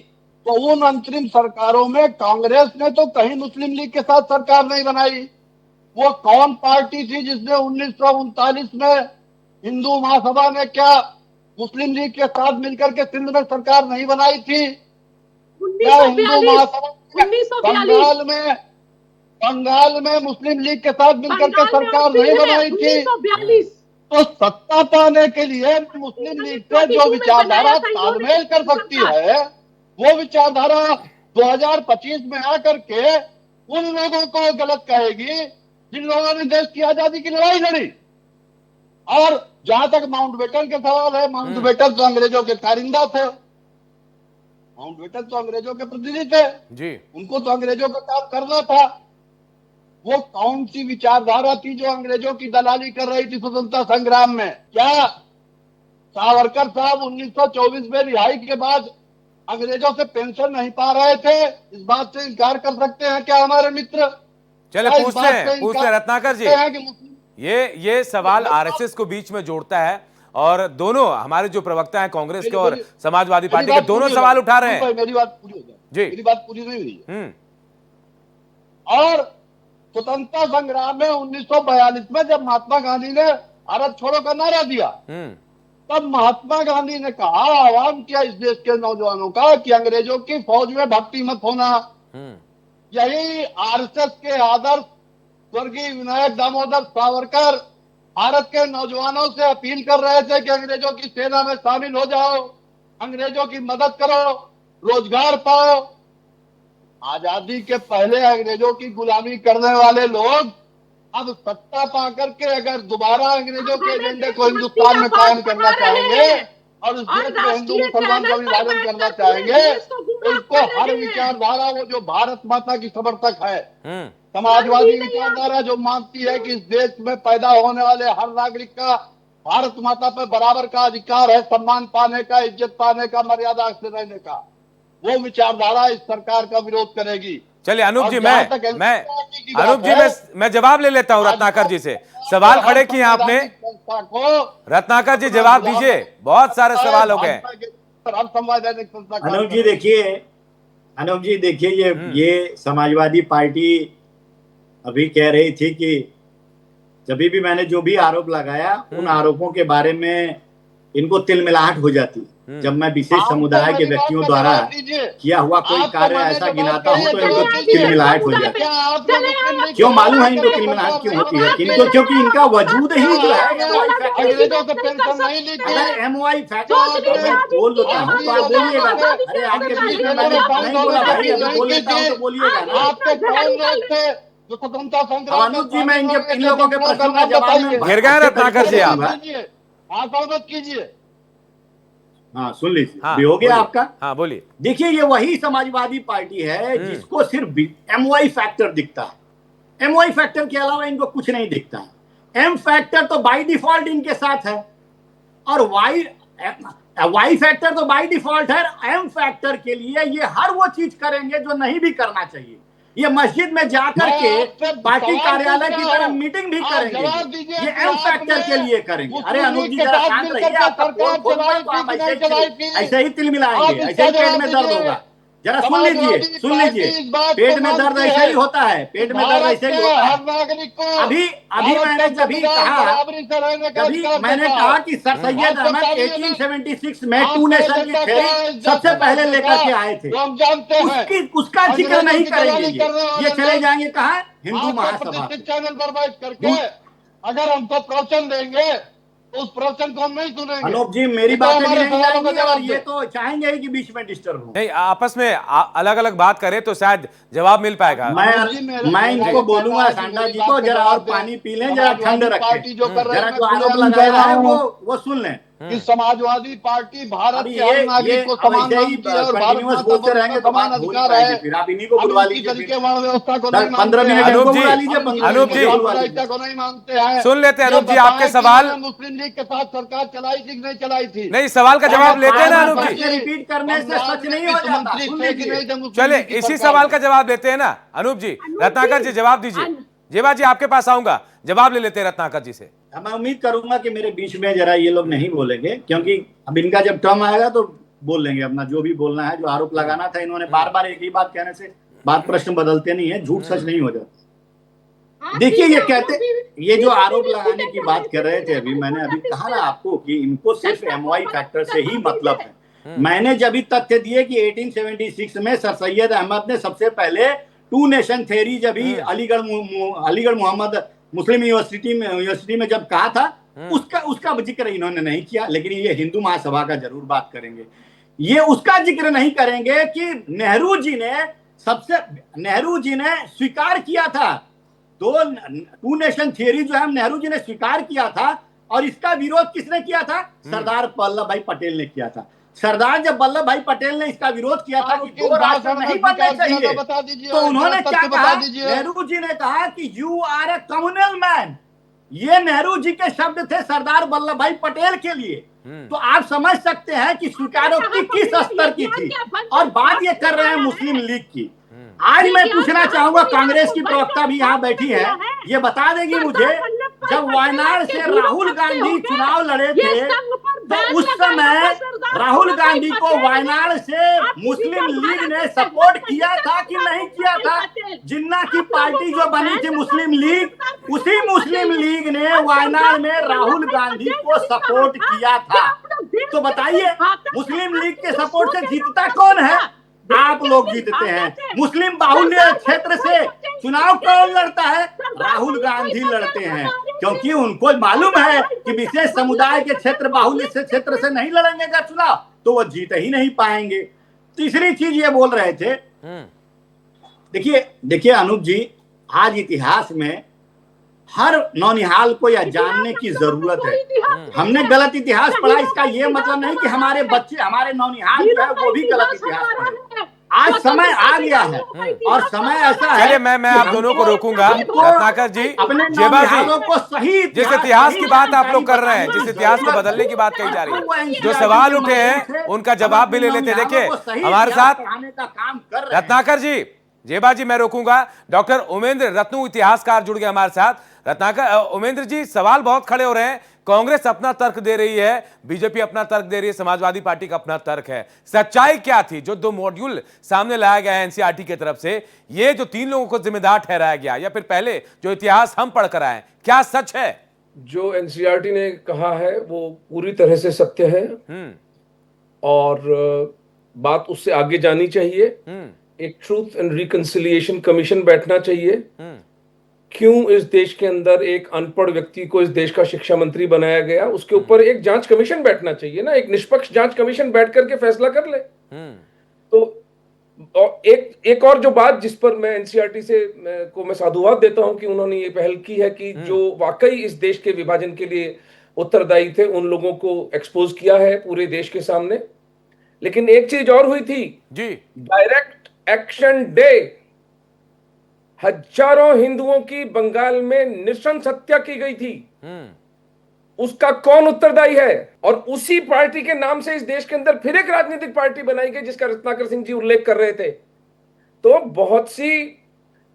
तो उन अंतरिम सरकारों में कांग्रेस ने तो कहीं मुस्लिम लीग के साथ सरकार नहीं बनाई। वो कौन पार्टी थी जिसने 1939 में हिंदू महासभा ने क्या मुस्लिम लीग के साथ मिलकर के सिंध में सरकार नहीं बनाई थी? क्या हिंदू महासभा बंगाल में मुस्लिम लीग के साथ मिलकर के सरकार नहीं बनाई थी? तो सत्ता पाने के लिए मुस्लिम लीग से जो विचारधारा तालमेल कर सकती है, वो विचारधारा 2025 में आकर के उन लोगों को गलत कहेगी जिन लोगों ने देश की आजादी की लड़ाई लड़ी। और जहां तक माउंटबेटन के सवाल है, माउंटबेटन तो अंग्रेजों के कारिंदा थे, माउंटबेटन तो अंग्रेजों के प्रतिनिधि थे जी, उनको तो अंग्रेजों का काम करना था। वो कौन सी विचारधारा थी जो अंग्रेजों की दलाली कर रही थी स्वतंत्रता संग्राम में? क्या सावरकर साहब 1924 में रिहाई के बाद अंग्रेजों से पेंशन नहीं पा रहे थे? इस बात से इनकार कर सकते हैं क्या हमारे मित्र? चले पूछते हैं रत्नाकर जी। ये सवाल आरएसएस को बीच में जोड़ता है, और दोनों हमारे जो प्रवक्ता हैं कांग्रेस के और समाजवादी पार्टी के, दोनों सवाल उठा रहे हैं। मेरी बात पूरी हो जाए जी, मेरी बात पूरी नहीं हुई है। और स्वतंत्रता संग्राम में 1942 में जब महात्मा गांधी ने भारत छोड़ो का नारा दिया, तब महात्मा गांधी ने कहा, आह्वान किया इस देश के नौजवानों का कि अंग्रेजों की फौज में भर्ती मत होना। यही आरएसएस के आदर्श स्वर्गीय विनायक दामोदर सावरकर भारत के नौजवानों से अपील कर रहे थे कि अंग्रेजों की सेना में शामिल हो जाओ, अंग्रेजों की मदद करो। रोजगार पाओ। आजादी के पहले अंग्रेजों की गुलामी करने वाले लोग अब सत्ता पा करके अगर दोबारा अंग्रेजों के एजेंडे को हिंदुस्तान में कायम करना चाहेंगे और उस देश में हिंदू मुसलमान का विभाजन करना चाहेंगे तो इसको हर विचारधारा, वो जो भारत माता की समर्थक है, समाजवादी विचारधारा जो मानती है कि इस देश में पैदा होने वाले हर नागरिक का भारत माता पर बराबर का अधिकार है, सम्मान पाने का, इज्जत पाने का, मर्यादा से रहने का, वो विचारधारा इस सरकार का विरोध करेगी। चलिए अनूप और जी, जहां तक अनूप जी मैं जवाब ले लेता हूं रत्नाकर जी से। सवाल खड़े किए आपने, रत्नाकर जी जवाब दीजिए, बहुत सारे सवाल हो गए। अनूप जी देखिए ये समाजवादी पार्टी अभी कह रही थी कि जब भी मैंने जो भी आरोप लगाया उन आरोपों के बारे में इनको तिलमिलाहट हो जाती। जब मैं विशेष समुदाय के व्यक्तियों द्वारा किया हुआ कोई कार्य ऐसा गिनाता हूं तो इनको तिलमिलाहट हो जाती है। क्यों मालूम है इनको तिलमिलाहट क्यों होती है? इनको क्योंकि इनका वजूद ही जो है MOI फैक्टर बोल देता हूँ तो आप बोलिएगा। अरे आपके बीच में मैंने नहीं बोला भाई, अभी बोल लेता हूँ तो बोलिएगा ना। अनूप जी मैं इन लोगों के प्रश्नों का जवाब में गिर गए रत्नाकर जी आप। मत कीजिए। हाँ सुन लीजिए, हो गया आपका। हाँ बोलिए। देखिए ये वही समाजवादी पार्टी है जिसको सिर्फ MOI फैक्टर दिखता है। MOI फैक्टर के अलावा इनको कुछ नहीं दिखता है। M फैक्टर तो बाय डिफॉल्ट इनके साथ है और Y फैक्टर तो बाय डिफॉल्ट है। M फैक्टर के लिए ये हर वो चीज करेंगे जो नहीं भी करना चाहिए। ये मस्जिद में जाकर के पार्टी कार्यालय की तरह मीटिंग भी करेंगे, ये M फैक्टर के लिए करेंगे। अरे अनूप जी जरा शांत रहिए, आप ऐसे ही तिलमिलाएंगे, ऐसे ही पेट में दर्द होगा। जरा सुन लीजिए पेट में दर्द ऐसे ही होता है, पेट में दर्द ऐसे ही होता है। अभी मैंने कहा कि सर सैयद अहमद 1876 में 2 नेशन की थ्योरी सबसे पहले लेकर के आए थे। उसका जिक्र नहीं करेंगे ये चले जाएंगे कहाँ? हिंदू महासभा चैनल पर बैठ करके अगर हमको प्रवचन देंगे उस प्रवचन को हम नहीं सुनेंगे। अनूप जी मेरी बातें भी नहीं जाएंगी और ये तो चाहेंगे ही कि बीच में डिस्टर्ब हो। नहीं, आपस में अलग अलग बात करें तो शायद जवाब मिल पाएगा। मैं इनको बोलूंगा सांडा जी को जरा और पानी पी लें, जरा ठंड रखें, जरा जो आरोप लगा रहा है वो सुन लें। कि समाजवादी पार्टी भारत के हर नागरिक को समान मानती है और भारत माता को समान अधिकार है। फिर आप इन्हीं को बुलवा लीजिए, व्यवस्था को नहीं 15 मिनट अनूप जी को नहीं मानते हैं। सुन लेते हैं अनूप जी आपके सवाल। मुस्लिम लीग के साथ सरकार चलाई थी कि नहीं चलाई थी? नहीं, सवाल का जवाब लेते हैं ना अनूप जी। रिपीट करने से सच नहीं हो जाता। चले इसी सवाल का जवाब देते हैं ना अनूप जी। रत्नाकर जी जवाब दीजिए। जेबा जी आपके पास आऊंगा, जवाब ले लेते हैं रत्नाकर जी से। मैं उम्मीद करूंगा कि मेरे बीच में जरा ये लोग नहीं बोलेंगे, क्योंकि अब इनका जब टर्म आएगा तो बोल लेंगे अपना जो भी बोलना है। जो आरोप लगाना था इन्होंने बार बार एक ही बात कहने से बात प्रश्न बदलते नहीं है, झूठ सच नहीं हो जाता। देखिए ये कहते, ये जो आरोप लगाने की बात कर रहे थे अभी मैंने अभी कहा ना आपको कि इनको सिर्फ MOI फैक्टर से ही मतलब है। मैंने जब भी तथ्य दिए कि 1876 में सर सैयद अहमद ने सबसे पहले 2 नेशन थ्योरी जब ही अलीगढ़ मोहम्मद मुस्लिम यूनिवर्सिटी में जब कहा था उसका जिक्र इन्होंने नहीं किया। लेकिन ये हिंदू महासभा का जरूर बात करेंगे। ये उसका जिक्र नहीं करेंगे कि नेहरू जी ने स्वीकार किया था 2 नेशन थ्योरी जो है नेहरू जी ने स्वीकार किया था। और इसका विरोध किसने किया था? सरदार वल्लभ भाई पटेल ने किया था। सरदार जब वल्लभ भाई पटेल ने इसका विरोध किया था कि 2 राष्ट्र नहीं बनने चाहिए, तो उन्होंने क्या कहा? नेहरू जी ने कहा कि you are a communal man. ये नेहरू जी के शब्द थे सरदार वल्लभ भाई पटेल के लिए। तो आप समझ सकते हैं कि स्वीकारोक्ति किस स्तर की थी। और बात ये कर रहे हैं मुस्लिम लीग की। आज मैं पूछना चाहूंगा, कांग्रेस की प्रवक्ता भी यहाँ बैठी है, ये बता देगी मुझे, जब वायनाड से राहुल गांधी चुनाव लड़े थे तो उस समय राहुल गांधी को वायनाड से मुस्लिम लीग ने सपोर्ट किया था कि नहीं किया था? जिन्ना की पार्टी जो बनी थी मुस्लिम लीग, उसी मुस्लिम लीग ने वायनाड में राहुल गांधी को सपोर्ट किया था। तो बताइए मुस्लिम लीग के सपोर्ट से जीतता कौन है? आप लोग जीतते हैं। मुस्लिम बाहुल्य क्षेत्र से चुनाव कौन लड़ता है? राहुल गांधी लड़ते हैं, क्योंकि उनको मालूम है कि विशेष समुदाय के क्षेत्र बाहुल्य से क्षेत्र से नहीं लड़ेंगे का चुनाव तो वो जीत ही नहीं पाएंगे। तीसरी चीज ये बोल रहे थे, देखिए अनूप जी, आज इतिहास में हर नौनिहाल को यह जानने की जरूरत है। हमने गलत इतिहास पढ़ा, इसका ये मतलब नहीं कि हमारे बच्चे, हमारे नौनिहाल जो है वो भी गलत इतिहास पढ़े। आज समय आ गया है और समय ऐसा है। चलिए मैं आप दोनों को रोकूंगा। रत्नाकर जी, अपने जेबा नौनिहालों को सही जिस इतिहास की बात आप लोग कर रहे हैं, जिस इतिहास को बदलने की बात कही जा रही है, जो सवाल उठे हैं उनका जवाब भी ले लेते। देखिए हमारे साथ रत्नाकर जी, जेबा जी मैं रोकूंगा, डॉक्टर उमेंद्र रत्नू इतिहासकार जुड़ गए हमारे साथ। रत्नाकर, उमेंद्र जी, सवाल बहुत खड़े हो रहे हैं। कांग्रेस अपना तर्क दे रही है, बीजेपी अपना तर्क दे रही है, समाजवादी पार्टी का अपना तर्क है। सच्चाई क्या थी? जो 2 मॉड्यूल सामने लाया गया है एनसीईआरटी की तरफ से, ये जो 3 लोगों को जिम्मेदार ठहराया गया, या फिर पहले जो इतिहास हम पढ़कर आए, क्या सच है? जो एनसीईआरटी ने कहा है वो पूरी तरह से सत्य है और बात उससे आगे जानी चाहिए। एक ट्रूथ एंड रिकंसिलिएशन कमीशन बैठना चाहिए। क्यों इस देश के अंदर एक अनपढ़ व्यक्ति को इस देश का शिक्षा मंत्री बनाया गया, उसके ऊपर एक जांच कमीशन बैठना चाहिए ना, एक निष्पक्ष जांच कमीशन बैठ करके फैसला कर ले। तो एक और जो बात जिस पर मैं एनसीईआरटी को मैं साधुवाद देता हूं कि उन्होंने ये पहल की है कि जो वाकई इस देश के विभाजन के लिए उत्तरदायी थे उन लोगों को एक्सपोज किया है पूरे देश के सामने। लेकिन एक चीज और हुई थी जी, डायरेक्ट एक्शन डे, हजारों हिंदुओं की बंगाल में नृशंस हत्या की गई थी। उसका कौन उत्तरदायी है? और उसी पार्टी के नाम से इस देश के अंदर फिर एक राजनीतिक पार्टी बनाई गई जिसका रत्नाकर सिंह जी उल्लेख कर रहे थे। तो बहुत सी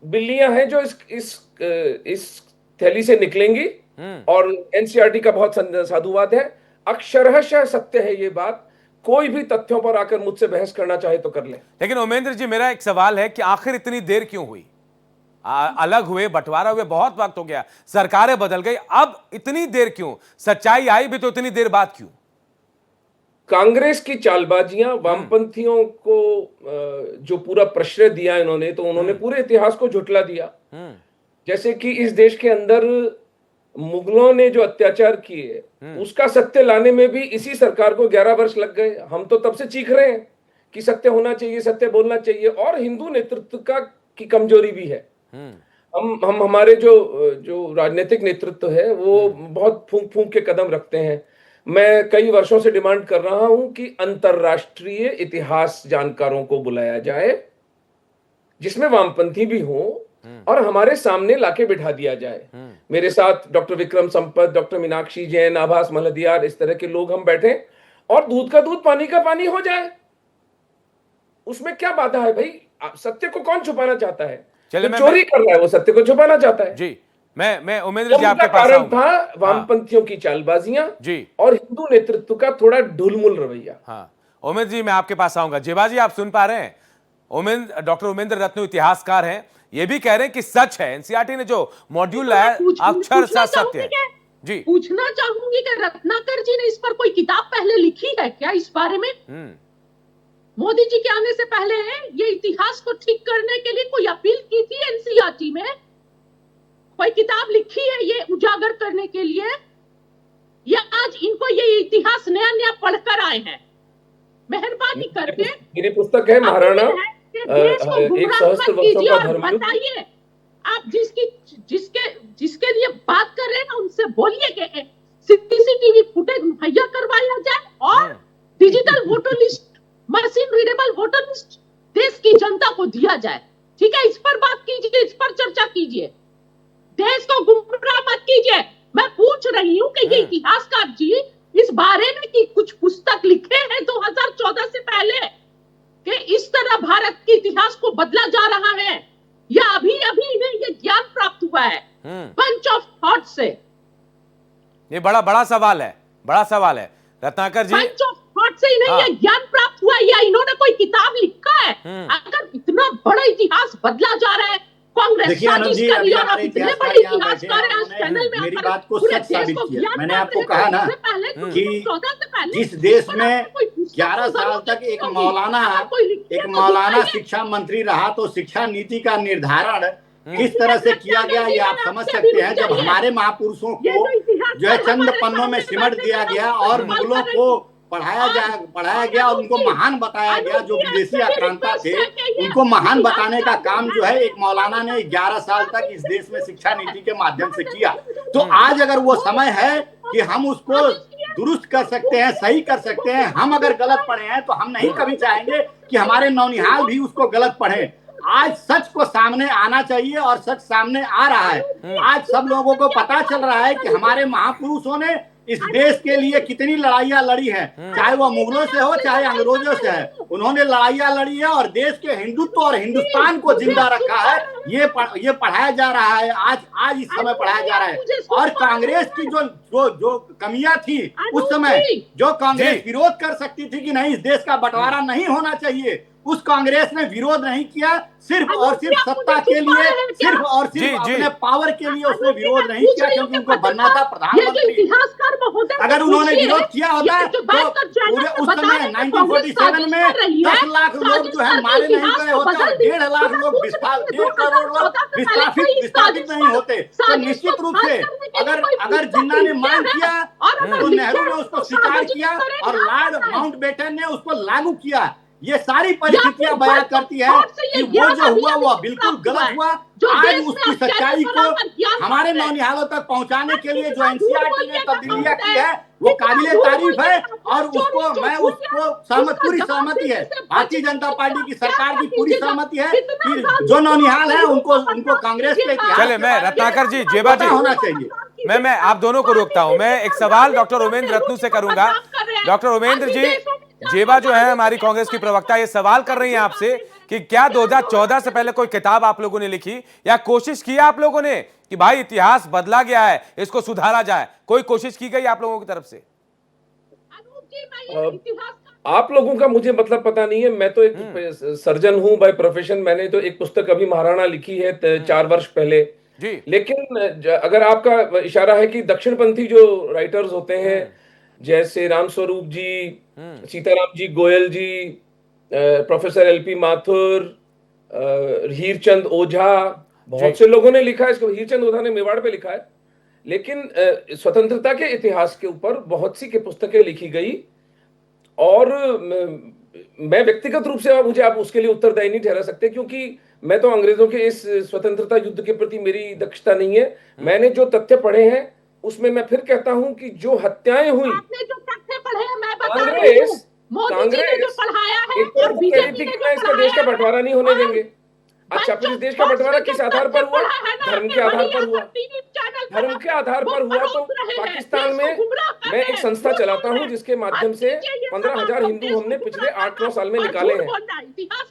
बिल्लियां हैं जो इस थैली से निकलेंगी और एनसीईआरटी का बहुत साधुवाद है। अक्षरशः सत्य है ये बात। कोई भी तथ्यों पर आकर मुझसे बहस करना चाहे तो कर ले। लेकिन उमेंद्र जी, मेरा एक सवाल है कि आखिर इतनी देर क्यों हुई? अलग हुए, बंटवारा हुए बहुत वक्त हो गया, सरकारें बदल गई, अब इतनी देर क्यों? सच्चाई आई भी तो इतनी देर बाद क्यों? कांग्रेस की चालबाजियां, वामपंथियों को जो पूरा प्रश्रय दिया इन्होंने, तो उन्होंने पूरे इतिहास को झुठला दिया। जैसे कि इस देश के अंदर मुगलों ने जो अत्याचार किए उसका सत्य लाने में भी इसी सरकार को 11 वर्ष लग गए। हम तो तब से चीख रहे हैं कि सत्य होना चाहिए, सत्य बोलना चाहिए। और हिंदू नेतृत्व की कमजोरी भी है। हम हमारे जो राजनीतिक नेतृत्व है वो बहुत फूंक के कदम रखते हैं। मैं कई वर्षों से डिमांड कर रहा हूं कि अंतरराष्ट्रीय इतिहास जानकारों को बुलाया जाए जिसमें वामपंथी भी हो और हमारे सामने लाके बिठा दिया जाए। मेरे साथ डॉक्टर विक्रम संपत, डॉक्टर मीनाक्षी जैन, आभास मल्हदियार, इस तरह के लोग हम बैठे और दूध का दूध पानी का पानी हो जाए। उसमें क्या बाधा है भाई? सत्य को कौन छुपाना चाहता है? चलिए, तो चोरी कर रहा है, वो सत्य को छुपाना चाहता है। जी, मैं उमेंद्र जी आपके पास कारण था वामपंथियों की चालबाजियां जी और हिंदू नेतृत्व का थोड़ा ढुलमुल रवैया। हाँ, उमेंद्र जी मैं आपके पास आऊंगा। जेबा जी, आप सुन पा रहे हैं? डॉक्टर उमेंद्र रत्नू इतिहासकार हैं, ये भी कह रहे हैं कि सच है, एनसीईआरटी ने जो मॉड्यूल लाया अक्षर सा सत्य है। जी, पूछना चाहूंगी कि रत्नाकर जी ने इस पर कोई किताब पहले लिखी है क्या इस बारे में? मोदी जी के आने से पहले ये इतिहास को ठीक करने के लिए कोई अपील की थी एनसीईआरटी में? कोई किताब लिखी है ये उजागर करने के लिए, या आज इनको ये इतिहास नया नया पढ़कर आए हैं? मेहरबानी करके मेरी पुस्तक है महाराणा एक सहस्त्र वर्षों का धर्मयुद्ध। बताइए, आप जिसके लिए बात कर रहे हैं उनसे बोलिए कि सीसीटीवी फुटेज मुहैया करवाया जाए और digital voter list, machine readable voter list देश की जनता को दिया जाए। ठीक है, इस पर बात कीजिए, इस पर चर्चा कीजिए, देश को गुमराह मत कीजिए। मैं पूछ रही हूँ कि ये इतिहासकार जी इस बारे में कि कुछ पुस्तक लिखे हैं 2014 से पहले कि इस तरह भारत के इतिहास को बदला जा रहा है, या अभी इन्हें ये ज्ञान प्राप्त हुआ है बंच ऑफ थॉट से? ये बड़ा सवाल है, बड़ा सवाल है रत्नाकर जी। बंच ऑफ थॉट से इन्हें ये ज्ञान प्राप्त हुआ या इन्होंने कोई किताब लिखा है? अगर इतना बड़ा इतिहास बदला जा रहा है, कांग्रेस देखिए आनंद जी, अभी हमारे इतिहासकार यहाँ बैठे हैं, मेरी बात को सच साबित किया। मैंने आपको कहा ना कि जिस देश में 11 साल तक एक मौलाना शिक्षा मंत्री रहा तो शिक्षा नीति का निर्धारण किस तरह से किया गया ये आप समझ सकते हैं। जब हमारे महापुरुषों को जो है चंद पन्नों में सिमट दिया गया और मुगलों को पढ़ाया गया और उनको महान बताया गया। जो विदेशी आक्रांता थे उनको महान बताने का काम जो है एक मौलाना ने 11 साल तक इस देश में शिक्षा नीति के माध्यम से किया। तो आज अगर वो समय है कि हम उसको दुरुस्त कर सकते हैं, सही कर सकते हैं। हम अगर गलत पढ़े हैं तो हम नहीं कभी चाहेंगे कि हमारे नौनिहाल भी उसको गलत पढ़े। आज सच को सामने आना चाहिए और सच सामने आ रहा है। आज सब लोगों को पता चल रहा है कि हमारे महापुरुषों ने इस देश के लिए कितनी लड़ाइयां लड़ी हैं, चाहे वो मुगलों से हो चाहे अंग्रेजों से है। उन्होंने लड़ाइयां लड़ी है और देश के हिंदुत्व और हिंदुस्तान को जिंदा रखा है। ये पढ़ाया जा रहा है, आज इस समय पढ़ाया जा रहा है। और कांग्रेस की जो कमियां थी उस समय, जो कांग्रेस विरोध कर सकती थी कि नहीं इस देश का बंटवारा नहीं होना चाहिए, उस कांग्रेस ने विरोध नहीं किया। सिर्फ और सिर्फ सत्ता के लिए, सिर्फ और सिर्फ अपने पावर के लिए उसने विरोध नहीं किया, क्योंकि उनको बनना था प्रधानमंत्री। अगर उन्होंने विरोध किया होता तो पूरे उस समय 1947 में 10 लाख लोग जो है मारे नहीं गए होते और 1.5 लाख लोग 1.5 करोड़ लोग विस्थापित नहीं होते। तो निश्चित रूप से अगर जिन्ना ने मांग किया तो नेहरू ने उसको स्वीकार किया और लॉर्ड माउंटबेटन ने उसको लागू किया। ये सारी परिस्थितियां बयान करती है कि वो जो हुआ वो बिल्कुल गलत हुआ। आज उसकी सच्चाई को हमारे नौनिहालों तक पहुंचाने के लिए जो एनसीईआरटी ने तब्दीलियां की है वो काबिले तारीफ है और उसको पूरी सहमति है। भारतीय जनता पार्टी की सरकार की पूरी सहमति है कि जो नौनिहाल है उनको कांग्रेस के चले मैं रत्नाकर जी, जेबा जी होना चाहिए। मैं आप दोनों को रोकता हूं। मैं एक सवाल डॉक्टर उमेंद्र रत्नू से करूंगा। डॉक्टर उमेंद्र जी, जेबा जो है हमारी कांग्रेस की प्रवक्ता, ये सवाल कर रही हैं आपसे कि क्या 2014 से पहले कोई किताब आप लोगों ने लिखी या कोशिश की आप लोगों ने कि भाई इतिहास बदला गया है, इसको सुधारा जाए? कोई कोशिश की गई आप लोगों की तरफ से? आप लोगों का मुझे मतलब पता नहीं है। मैं तो एक सर्जन हूं बाय प्रोफेशन। मैंने तो एक पुस्तक अभी महाराणा लिखी है 4 वर्ष पहले जी। लेकिन अगर आपका इशारा है कि दक्षिणपंथी जो राइटर्स होते हैं जैसे रामस्वरूप जी, सीताराम जी गोयल जी, प्रोफेसर एलपी माथुर, हीरचंद ओझा, बहुत से लोगों ने लिखा है इसको। हीरचंद ओझा ने मेवाड़ पे लिखा है। लेकिन स्वतंत्रता के इतिहास के ऊपर बहुत सी पुस्तकें लिखी गई और मैं व्यक्तिगत रूप से मुझे आप उसके लिए उत्तरदायी नहीं ठहरा सकते, क्योंकि मैं तो अंग्रेजों के इस स्वतंत्रता युद्ध के प्रति मेरी दक्षता नहीं है। मैंने जो तथ्य पढ़े हैं उसमें मैं फिर कहता हूं कि जो हत्याएं हुई, आपने जो तथ्य पढ़े हैं मैं बता रही हूं, मोदी जी ने जो पढ़ाया है और बीजेपी ने जो इसका देश का बंटवारा नहीं होने देंगे। अच्छा, फिर इस देश का बंटवारा किस आधार पर हुआ? धर्म के आधार पर हुआ। धर्म के आधार पर हुआ तो पाकिस्तान में मैं एक संस्था चलाता हूं जिसके माध्यम से 15,000 हिंदू हमने पिछले 8-9 साल में निकाले हैं।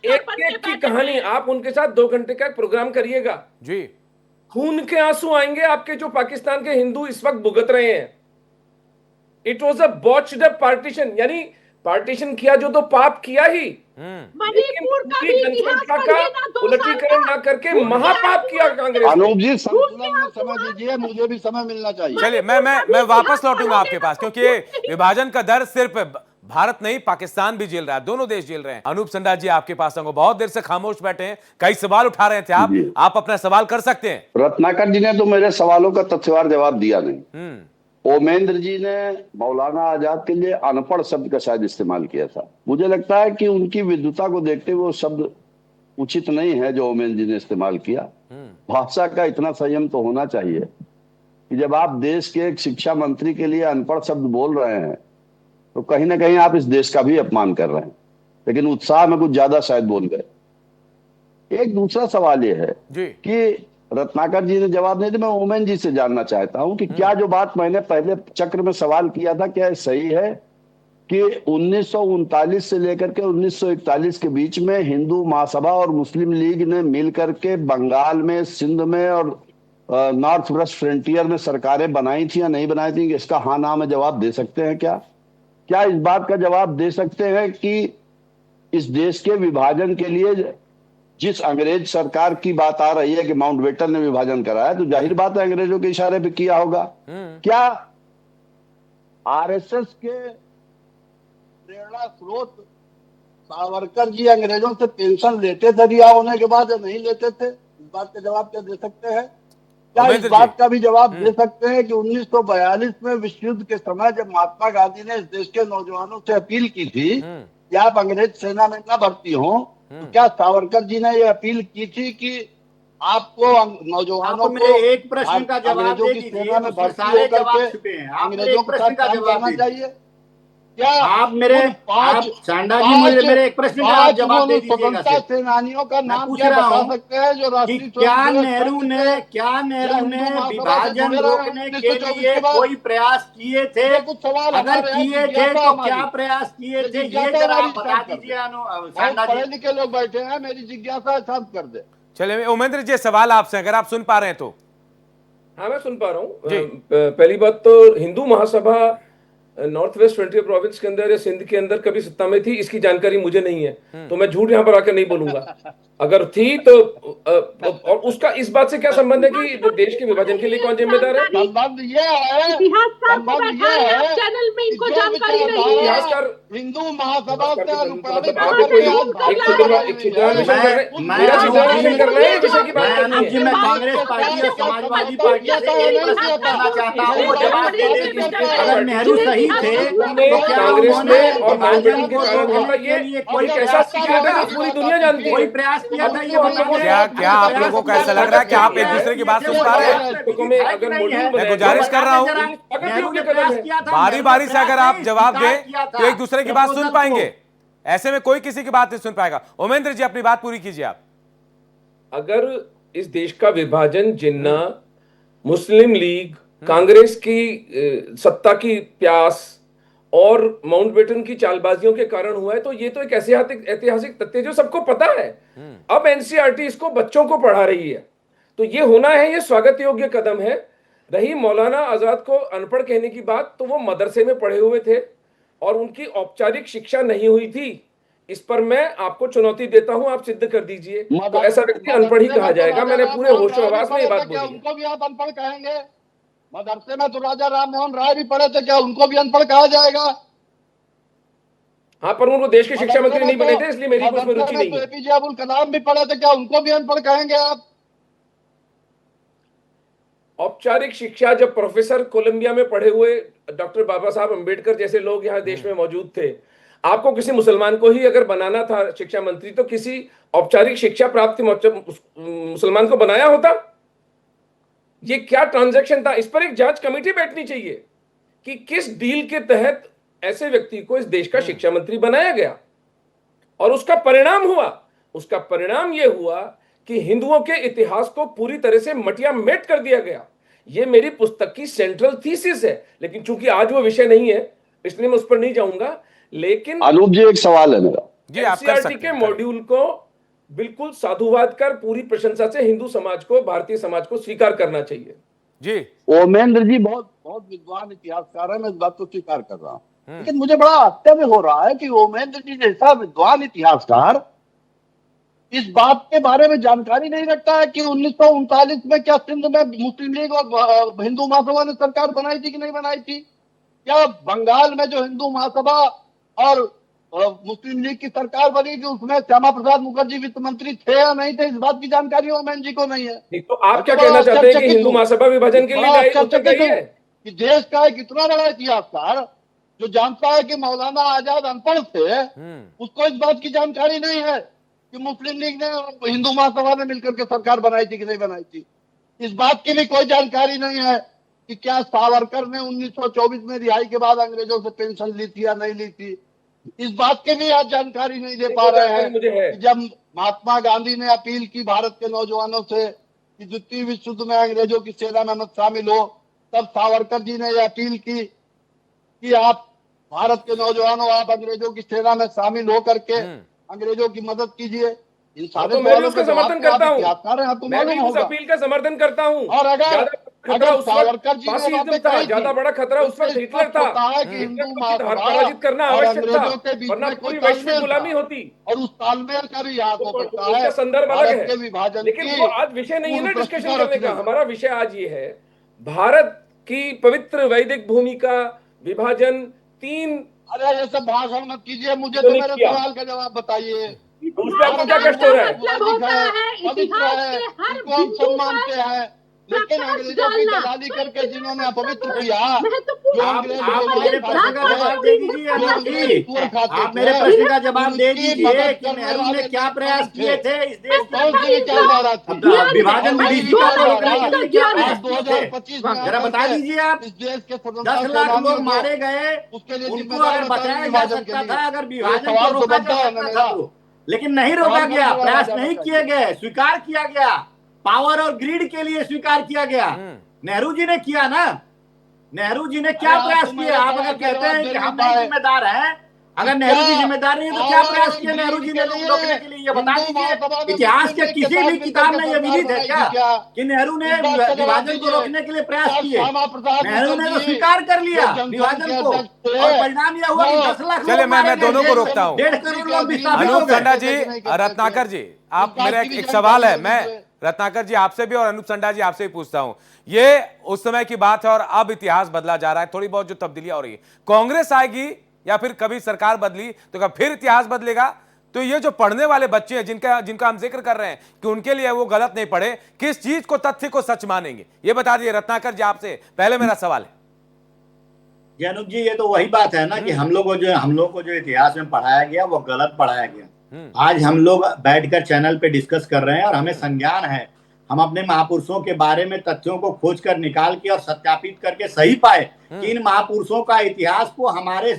एक की कहानी, आप उनके साथ 2 घंटे का प्रोग्राम करिएगा जी, खून के आंसू आएंगे आपके जो पाकिस्तान के हिंदू इस वक्त भुगत रहे हैं। It was a botched up partition, यानी पार्टीशन किया जो तो पाप किया ही, जनसंख्या का उलटीकरण ना करके महापाप किया कांग्रेस। अनूप जी संतुलन में समय दीजिए, मुझे भी समय मिलना चाहिए। चलिए मैं वापस लौटूंगा आपके पास, क्योंकि विभाजन का दर्द सिर्फ भारत नहीं पाकिस्तान भी झेल रहा है, दोनों देश झेल रहे हैं। अनूप संडा जी आपके पास होंगे, बहुत देर से खामोश बैठे हैं, कई सवाल उठा रहे थे आप अपना सवाल कर सकते हैं। रत्नाकर जी ने तो मेरे सवालों का तथ्यवार जवाब दिया नहीं। ओमेंद्र जी ने मौलाना आजाद के लिए अनपढ़ शब्द का शायद इस्तेमाल किया था। मुझे लगता है कि उनकी विद्वता को देखते हुए वो शब्द उचित नहीं है जो ओमेंद्र जी ने इस्तेमाल किया। भाषा का इतना संयम तो होना चाहिए कि जब आप देश के एक शिक्षा मंत्री के लिए अनपढ़ शब्द बोल रहे हैं तो कहीं ना कहीं आप इस देश का भी अपमान कर रहे हैं, लेकिन उत्साह में कुछ ज्यादा शायद बोल गए। एक दूसरा सवाल यह है कि रत्नाकर जी ने जवाब नहीं दिया, मैं ओमेन जी से जानना चाहता हूं कि क्या जो बात मैंने पहले चक्र में सवाल किया था क्या सही है कि 1939 से लेकर के 1941 के बीच में हिंदू महासभा और मुस्लिम लीग ने मिलकर के बंगाल में, सिंध में और नॉर्थ वेस्ट फ्रंटियर में सरकारें बनाई थी या नहीं बनाई थी? इसका हाँ ना में जवाब दे सकते हैं क्या इस बात का जवाब दे सकते हैं कि इस देश के विभाजन के लिए जिस अंग्रेज सरकार की बात आ रही है कि माउंटबेटन ने विभाजन कराया, तो जाहिर बात है अंग्रेजों के इशारे पे किया होगा। क्या आरएसएस के प्रेरणा स्रोत सावरकर जी अंग्रेजों से पेंशन लेते थे रिहा होने के बाद या नहीं लेते थे? इस बात का जवाब क्या दे सकते हैं? क्या इस उमेंद्र बात जी। का भी जवाब दे सकते हैं कि 1942 में विश्व युद्ध के समय जब महात्मा गांधी ने इस देश के नौजवानों से अपील की थी कि आप अंग्रेज सेना में न भर्ती हो, तो क्या सावरकर जी ने यह अपील की थी कि आपको नौजवानों आप को मेरे एक प्रश्न का जवाब अंग्रेजों दे की दीजिए, सेना में उसमें भर्ती सारे होकर जवाब के छुपे हैं। आप मेरे अंग्रेजों एक के प्रश्न साथ का काम जवाब करना दीजिए। चाहिए? क्या आप मेरे उन पांच सांडा जी मुझे मेरे एक प्रश्न का आप जवाब दे दीजिएगा स्वतंत्रता सिर्फ। सेनानियों का मैं नाम पूछ क्या रहा बता हूं सकते हैं जो कि राष्ट्रीय क्या स्वयं सेवक नेहरू संघ ने से या हिंदू महासभा से विभाजन जुड़े रहे रोकने के 1924 लिए के बाद? कोई प्रयास किए थे? ये कुछ सवाल अगर हमारे यहाँ किए थे जिज्ञासा तो हमारी, क्या प्रयास किए थे, ये जिज्ञासा जरा हमारी आप बता शांत कर दीजिए दे। बहुत सांडा पढ़े जी। लिखे लोग बैठे हैं, मेरी जिज्ञासा शांत कर दे। चलिए उमेंद्र जी, सवाल आपसे, अगर आप सुन पा रहे हैं तो। हाँ, मैं सुन पा रहा हूँ। जी। पहली बात तो Hindu Mahasabha north west frontier province के अंदर या सिंध के अंदर कभी सत्ता में थी, इसकी जानकारी मुझे नहीं है, तो मैं झूठ यहां पर आकर नहीं बोलूंगा। अगर थी तो और उसका इस बात से क्या संबंध है कि देश के विभाजन के लिए कौन जिम्मेदार है? संबंध ये है, इतिहासकार को संबंध बैठा ये है है चैनल में, कि इनको जो जानकारी नहीं है। इतिहासकार हिंदू महासभा इतिहासकार से तो अनुप्राणित आप होकर कोई के आज भारत एक में छिद्रवाद बनाई एक हुई छिद्रवाद है। विषय करने, उस मेरा महासभा छिद्रवाद विषय में करना है, विषय की बात मैं करनी अनुज जी, है। मैं कांग्रेस पार्टी और समाजवादी पार्टी से एक प्रश्न पूछना चाहता हूँ, वो जवाब दे दीजिए। अगर नेहरू सही थे तो क्या कांग्रेस उन्होंने में और विभाजन माउंटबेटन के को कारण हुआ था, रोकने ये के लिए कोई कोई कैसा प्रयास किया सीक्रेट है था? जो पूरी दुनिया जानती है? कोई प्रयास किया था ये बताने क्या का? आप लोगों को ऐसा लग रहा है कि आप एक दूसरे की बात सुन पा रहे हैं? पुस्तकों में अगर मॉड्यूल मैं बनाया गुजारिश कर रहा हूं, नेहरू ने प्रयास किया था, बारी बारी से अगर आप जवाब दें तो एक दूसरे की बात सुन प्रपोजल पाएंगे, ऐसे में कोई किसी की बात नहीं सुन पाएगा। उमेंद्र जी, अपनी बात पूरी कीजिए आप। अगर इस देश का विभाजन जिन्ना, मुस्लिम लीग, कांग्रेस की सत्ता की प्यास और माउंटबेटन की चालबाजियों के कारण हुआ है, तो ये तो एक ऐतिहासिक तथ्य जो सबको पता है। अब एनसीईआरटी इसको बच्चों को पढ़ा रही है, तो ये होना है, ये स्वागत योग्य कदम है। रही मौलाना आजाद को अनपढ़ कहने की बात, तो वो मदरसे में पढ़े हुए थे और उनकी औपचारिक शिक्षा नहीं हुई थी। इस पर मैं आपको चुनौती देता हूं, आप सिद्ध कर दीजिए। तो ऐसा व्यक्ति अनपढ़ ही कहा जाएगा। मैंने पूरे होशो हवास में ये बात बोली। उनको भी आप अनपढ़ कहेंगे? मदरसे में तो राजा राम मोहन राय भी पढ़े थे, क्या उनको भी अनपढ़ कहा जाएगा? हाँ, पर उनको देश के शिक्षा मंत्री नहीं बने थे, इसलिए मेरी उसमें रुचि नहीं है। एपीजे अब्दुल कलाम भी पढ़े थे, क्या उनको भी अनपढ़ कहेंगे आप? औपचारिक शिक्षा जब प्रोफेसर कोलंबिया में पढ़े हुए डॉक्टर बाबा साहब अंबेडकर जैसे लोग यहाँ देश में मौजूद थे, आपको किसी मुसलमान को ही अगर बनाना था शिक्षा मंत्री, तो किसी औपचारिक शिक्षा प्राप्त मुसलमान को बनाया होता? ये क्या ट्रांजैक्शन था? इस पर एक जांच कमेटी बैठनी चाहिए कि किस डील के तहत ऐसे व्यक्ति को इस देश का शिक्षा मंत्री बनाया गया और उसका परिणाम हुआ। उसका परिणाम यह हुआ कि हिंदुओं के इतिहास को पूरी तरह से मटिया मेट कर दिया गया। यह मेरी पुस्तक की सेंट्रल थीसिस है, लेकिन चूंकि आज वो विषय नहीं है इसलिए मैं उस पर नहीं जाऊंगा। लेकिन अनूप जी, एक सवाल है मेरा। एनसीईआरटी के मॉड्यूल को बिल्कुल साधुवाद कर पूरी प्रशंसा से हिंदू समाज को, भारतीय समाज को स्वीकार करना चाहिए। जी, ओमेंद्र जी बहुत विद्वान इतिहासकार है, मैं इस बात को स्वीकार कर रहा हूँ, लेकिन मुझे बड़ा आश्चर्य हो रहा है कि ओमेंद्र जी जैसा विद्वान इतिहासकार इस बात के बारे में जानकारी नहीं रखता है कि 1939 में क्या सिंध में मुस्लिम लीग और हिंदू महासभा ने सरकार बनाई थी कि नहीं बनाई थी? क्या बंगाल में जो हिंदू महासभा और मुस्लिम लीग की सरकार बनी थी उसमें श्यामा प्रसाद मुखर्जी वित्त मंत्री थे या नहीं थे? इस बात की जानकारी ओमेन जी को नहीं है। तो आप क्या कहना चाहते हैं कि हिंदू महासभा विभाजन के लिए गई है? कि देश का एक इतना बड़ा इतिहासकार जो जानता है कि मौलाना आजाद अनपढ़ थे, उसको इस बात की जानकारी नहीं है कि मुस्लिम लीग ने और हिंदू महासभा ने मिलकर के सरकार बनाई थी कि नहीं बनाई थी। इस बात की भी कोई जानकारी नहीं है कि क्या सावरकर ने 1924 में रिहाई के बाद अंग्रेजों से पेंशन ली थी या नहीं ली थी। इस बात की भी आज जानकारी नहीं दे पा रहे हैं कि जब महात्मा गांधी ने अपील की भारत के नौजवानों से कि द्वितीय विश्व युद्ध में अंग्रेजों की सेना में मत शामिल हो, तब सावरकर जी ने यह अपील की कि आप भारत के नौजवानों, आप अंग्रेजों की सेना में शामिल हो करके अंग्रेजों की मदद कीजिए। इन सारे तो मैं भी उसका समर्थन करता हूँ, मैं भी उस अपील का समर्थन करता हूँ। और अगर सावरकर जी ने फासिज्म था, ज्यादा बड़ा खतरा उस वक्त हिटलर था, पराजित करना आवश्यक था, वरना पूरी वैश्विक गुलामी होती। और उस तालमेल का भी याद हो सकता है, उसका संदर्भ अलग है, विभाजन। लेकिन वो आज विषय नहीं है ना डिस्कशन करने का। हमारा विषय आज ये है भारत की पवित्र वैदिक भूमि का विभाजन 3। अरे ये सब भाषण मत कीजिए, मुझे तो मेरे सवाल का जवाब बताइए। उसमें आपको क्या कष्ट हो रहा है? पवित्र है, इनको हम सम्मानते हैं, लेकिन अंग्रेजों की दलाली करके जिन्होंने अपवित्र किया, जो आप अंग्रेज मेरे प्रश्न का जवाब दे दीजिए अनूप जी। आप मेरे प्रश्न का जवाब दे दीजिए कि नेहरू ने क्या प्रयास किए थे इस देश कौन सी विचारधारा थी? विभाजन विभीषिका को रोकने के लिए क्या प्रयास किए थे? 2025 में जरा बता दीजिए आप। इस देश के स्वतंत्रता 10 लाख सेनानियों लोग को मारे गए, उसके लिए उनको जिम्मेदार अगर बचाया जा विभाजन सकता के था, लिए। अगर विभाजन सवाल को तो रोका बनता जा है ना सकता था तो, लेकिन नहीं रोका गया, प्रयास नहीं किए गए, स्वीकार किया गया, पावर और ग्रीड के लिए स्वीकार किया गया। नेहरू जी ने किया ना, नेहरू जी ने क्या प्रयास किए? आप अगर कहते हैं कि हम नहीं जिम्मेदार हैं, अगर नेहरू जी जिम्मेदार नहीं है तो क्या प्रयास किए नेहरू जी ने रोकने के लिए? ये बता दीजिए। इतिहास के किसी भी किताब में ये विदित है क्या कि नेहरू ने विभाजन को रोकने के लिए प्रयास किए? नेहरू ने तो स्वीकार कर लिया विभाजन को, और परिणाम यह हुआ कि 10 लाख चलिए, मैं दोनों को रोकता हूं। 1.5 करोड़ लोग विस्थापित हो अनूप गए। संडा जी, रत्नाकर जी, आप, मेरा एक सवाल है, मैं रत्नाकर जी आपसे भी और अनूप संडा जी आपसे भी पूछता हूं। ये उस समय की बात है और अब इतिहास बदला जा रहा है, थोड़ी बहुत जो तब्दीलियां हो रही है, कांग्रेस आएगी या फिर कभी सरकार बदली तो क्या फिर इतिहास बदलेगा? तो ये जो पढ़ने वाले बच्चे हैं जिनका हम जिक्र कर रहे हैं कि उनके लिए वो गलत नहीं पढ़े, किस चीज को, तथ्य को सच मानेंगे? ये बता दीजिए रत्नाकर जी, आपसे पहले मेरा सवाल है। अनुप जी, ये तो वही बात है ना कि हम लोग को जो इतिहास में पढ़ाया गया वो गलत पढ़ाया गया। आज हम लोग बैठकर चैनल पे डिस्कस कर रहे हैं और हमें संज्ञान है, हम अपने महापुरुषों के बारे में तथ्यों को खोज कर निकाल के और सत्यापित करके सही पाए कि इन महापुरुषों का इतिहास को हमारे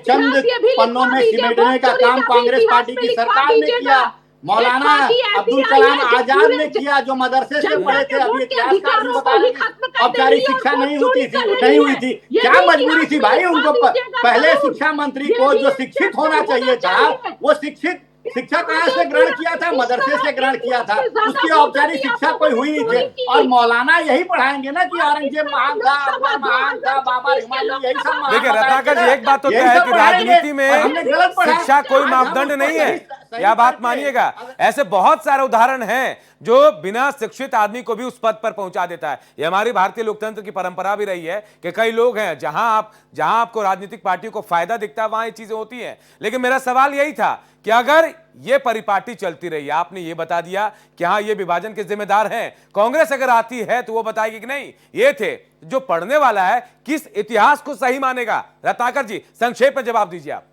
चंद पन्नों में सिमटने का काम कांग्रेस पार्टी की सरकार ने किया। मौलाना अब्दुल कलाम आजाद ने किया, जो मदरसे से पढ़े थे। अभी इतिहासकार बता रहे हैं औपचारिक शिक्षा नहीं हुई थी। क्या मजबूरी थी भाई उनको? पहले शिक्षा मंत्री को जो शिक्षित होना चाहिए था, वो शिक्षा कहाँ से ग्रहण किया था? मदरसे से ग्रहण किया था। उसकी औपचारिक शिक्षा कोई हुई नहीं थी। और मौलाना यही पढ़ाएंगे ना कि औरंगजेब महान था, अकबर महान था, बाबर हिमालय, यही सब महान। देखिए रत्नाकर जी, एक बात तो तय है कि राजनीति में शिक्षा कोई मापदंड नहीं है, यह बात मानिएगा। ऐसे बहुत सारे उदाहरण हैं जो बिना शिक्षित आदमी को भी उस पद पर पहुंचा देता है। ये हमारी भारतीय लोकतंत्र की परंपरा भी रही है कि कई लोग हैं जहां आपको राजनीतिक पार्टियों को फायदा दिखता है वहां ये चीजें होती हैं। लेकिन मेरा सवाल यही था कि अगर ये परिपाटी चलती रही, आपने ये बता दिया कि हाँ ये विभाजन के जिम्मेदार हैं, कांग्रेस अगर आती है तो वो बताएगी कि नहीं ये थे, जो पढ़ने वाला है किस इतिहास को सही मानेगा? रत्नाकर जी, संक्षेप में जवाब दीजिए आप।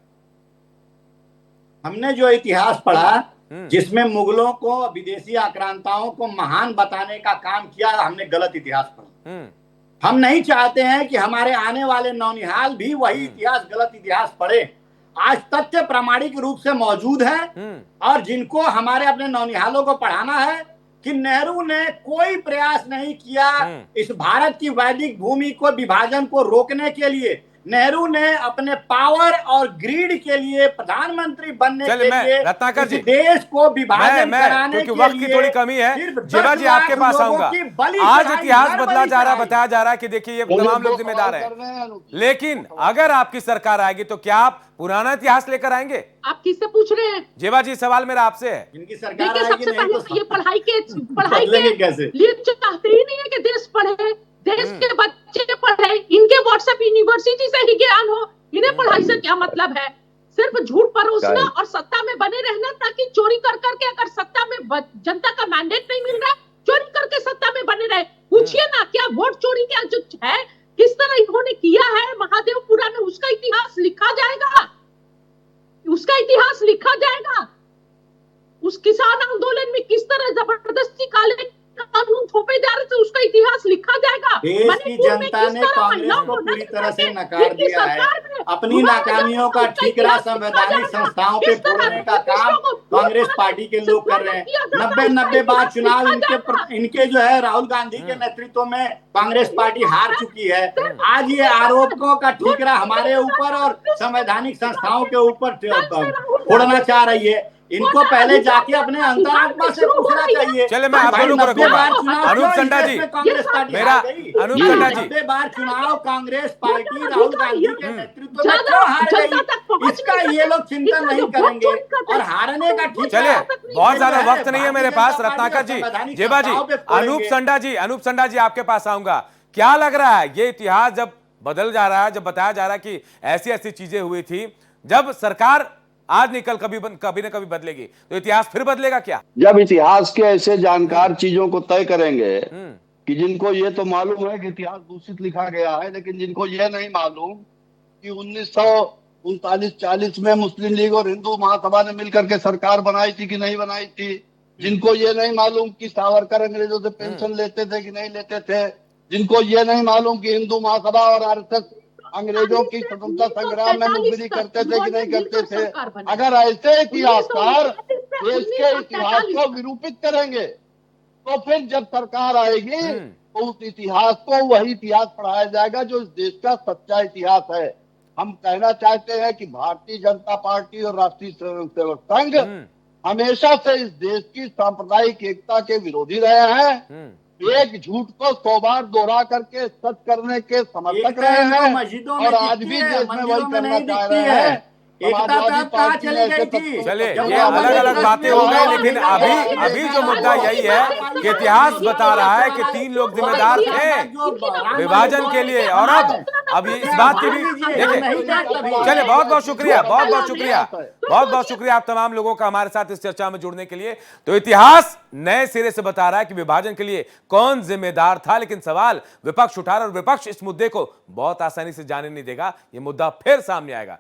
हमने जो इतिहास पढ़ा जिसमें मुगलों को, विदेशी आक्रांताओं को महान बताने का काम किया, हमने गलत इतिहास पढ़ा। हम नहीं चाहते हैं कि हमारे आने वाले नौनिहाल भी वही इतिहास, गलत इतिहास पढ़े। आज तथ्य प्रामाणिक रूप से मौजूद है और जिनको हमारे अपने नौनिहालों को पढ़ाना है कि नेहरू ने कोई प्रयास नहीं किया इस भारत की वैदिक भूमि को, विभाजन को रोकने के लिए। नेहरू ने अपने पावर और ग्रीड के लिए, प्रधानमंत्री बनने के लिए, रत्नाकर जी, देश को विभाजन कराने के लिए, वक्त की थोड़ी कमी है, जेवा जी आपके पास आऊंगा। आज इतिहास बदला जा रहा, बताया जा रहा है कि देखिए ये तमाम लोग जिम्मेदार हैं, लेकिन अगर आपकी सरकार आएगी तो क्या आप पुराना इतिहास लेकर आएंगे? आप किससे पूछ रहे हैं? जेवा जी, सवाल मेरा आपसे है। इनकी सरकार सबसे पहले तो ये पढ़ाई के लिए चाहते ही नहीं है कि देश पढ़े, देश के बच्चे पढ़े, इनके व्हाट्सएप यूनिवर्सिटी से ही ज्ञान हो। इन्हें पढ़ाई से क्या मतलब है? सिर्फ झूठ परोसना और सत्ता में बने रहना, ताकि चोरी कर करके, अगर सत्ता में जनता का मैंडेट नहीं मिल रहा, चोरी करके सत्ता में बने रहे। पूछिए ना, क्या वोट चोरी क्या जो है, किस तरह इन्होंने किया है महादेवपुरा में, उसका इतिहास लिखा जाएगा, उसका इतिहास लिखा जाएगा। उस किसान आंदोलन में किस तरह जबरदस्ती काले कानून थोपे जा रहे थे, उसका इतिहास लिखा जाएगा। देश की जनता ने कांग्रेस को पूरी तरह से नकार दिया है। अपनी नाकामियों का ठीकरा संवैधानिक संस्थाओं पे फोड़ने का काम कांग्रेस पार्टी के लोग कर रहे हैं। 90 बार चुनाव इनके जो है राहुल गांधी के नेतृत्व में कांग्रेस पार्टी हार चुकी है। आज ये आरोपों का ठीकरा हमारे ऊपर और संवैधानिक संस्थाओं के ऊपर फोड़ना चाह रही है। इनको पहले जाके अपने अंतरात्मा से पूछना चाहिए। चले, मैं आप दोनों को रखूंगा। अनूप संडा जी, मेरा अनूप संडा जी, 90 बार चुनाव कांग्रेस पार्टी राहुल गांधी के नेतृत्व में क्यों हार गई, इसका ये लोग चिंतन नहीं करेंगे और हारने का ठीक। चलिए, बहुत ज्यादा वक्त नहीं है मेरे पास। रत्नाकर जी, जेबा जी, अनूप संडा जी आपके पास आऊंगा। क्या लग रहा है ये इतिहास जब बदल जा रहा है, जब बताया जा रहा है कि ऐसी ऐसी चीजें हुई थी, जब सरकार आज नहीं कल कभी न कभी बदलेगी, तो इतिहास फिर बदलेगा क्या? जब इतिहास के ऐसे जानकार चीजों को तय करेंगे कि जिनको ये तो मालूम है कि इतिहास दूषित लिखा गया है, लेकिन जिनको ये नहीं मालूम कि 1939-40 में मुस्लिम लीग और हिंदू महासभा ने मिलकर के सरकार बनाई थी कि नहीं बनाई थी, जिनको ये नहीं मालूम कि सावरकर अंग्रेजों से पेंशन लेते थे कि नहीं लेते थे, जिनको ये नहीं मालूम कि हिंदू महासभा और आरएसएस अंग्रेजों की स्वतंत्रता संग्राम में मुखबिरी करते थे कि नहीं करते थे। अगर ऐसे इतिहासकार देश के इतिहास को विरूपित करेंगे तो फिर जब सरकार आएगी तो उस इतिहास को वही इतिहास पढ़ाया जाएगा जो इस देश का सच्चा इतिहास है। हम कहना चाहते हैं कि भारतीय जनता पार्टी और राष्ट्रीय स्वयंसेवक संघ हमेशा से इस देश की सांप्रदायिक एकता के विरोधी रहे हैं। एक झूठ को 100 बार दोहरा करके सच करने के समर्थक रहे हैं और आज भी देश में वही करना चाह रहे हैं। समाजवादी पार्टी ने ऐसे चलिए, ये अलग अलग बातें हो गई, लेकिन अभी जो मुद्दा यही है कि इतिहास बता रहा है कि 3 लोग जिम्मेदार थे विभाजन के लिए। और अब ये इस बात की भी देखिए, चलिए, बहुत बहुत शुक्रिया, बहुत बहुत शुक्रिया आप तमाम लोगों का हमारे साथ इस चर्चा में जुड़ने के लिए। तो इतिहास नए सिरे से बता रहा है कि विभाजन के लिए कौन जिम्मेदार था, लेकिन सवाल विपक्ष उठा रहा है और विपक्ष इस मुद्दे को बहुत आसानी से जाने नहीं देगा। ये मुद्दा फिर सामने आएगा।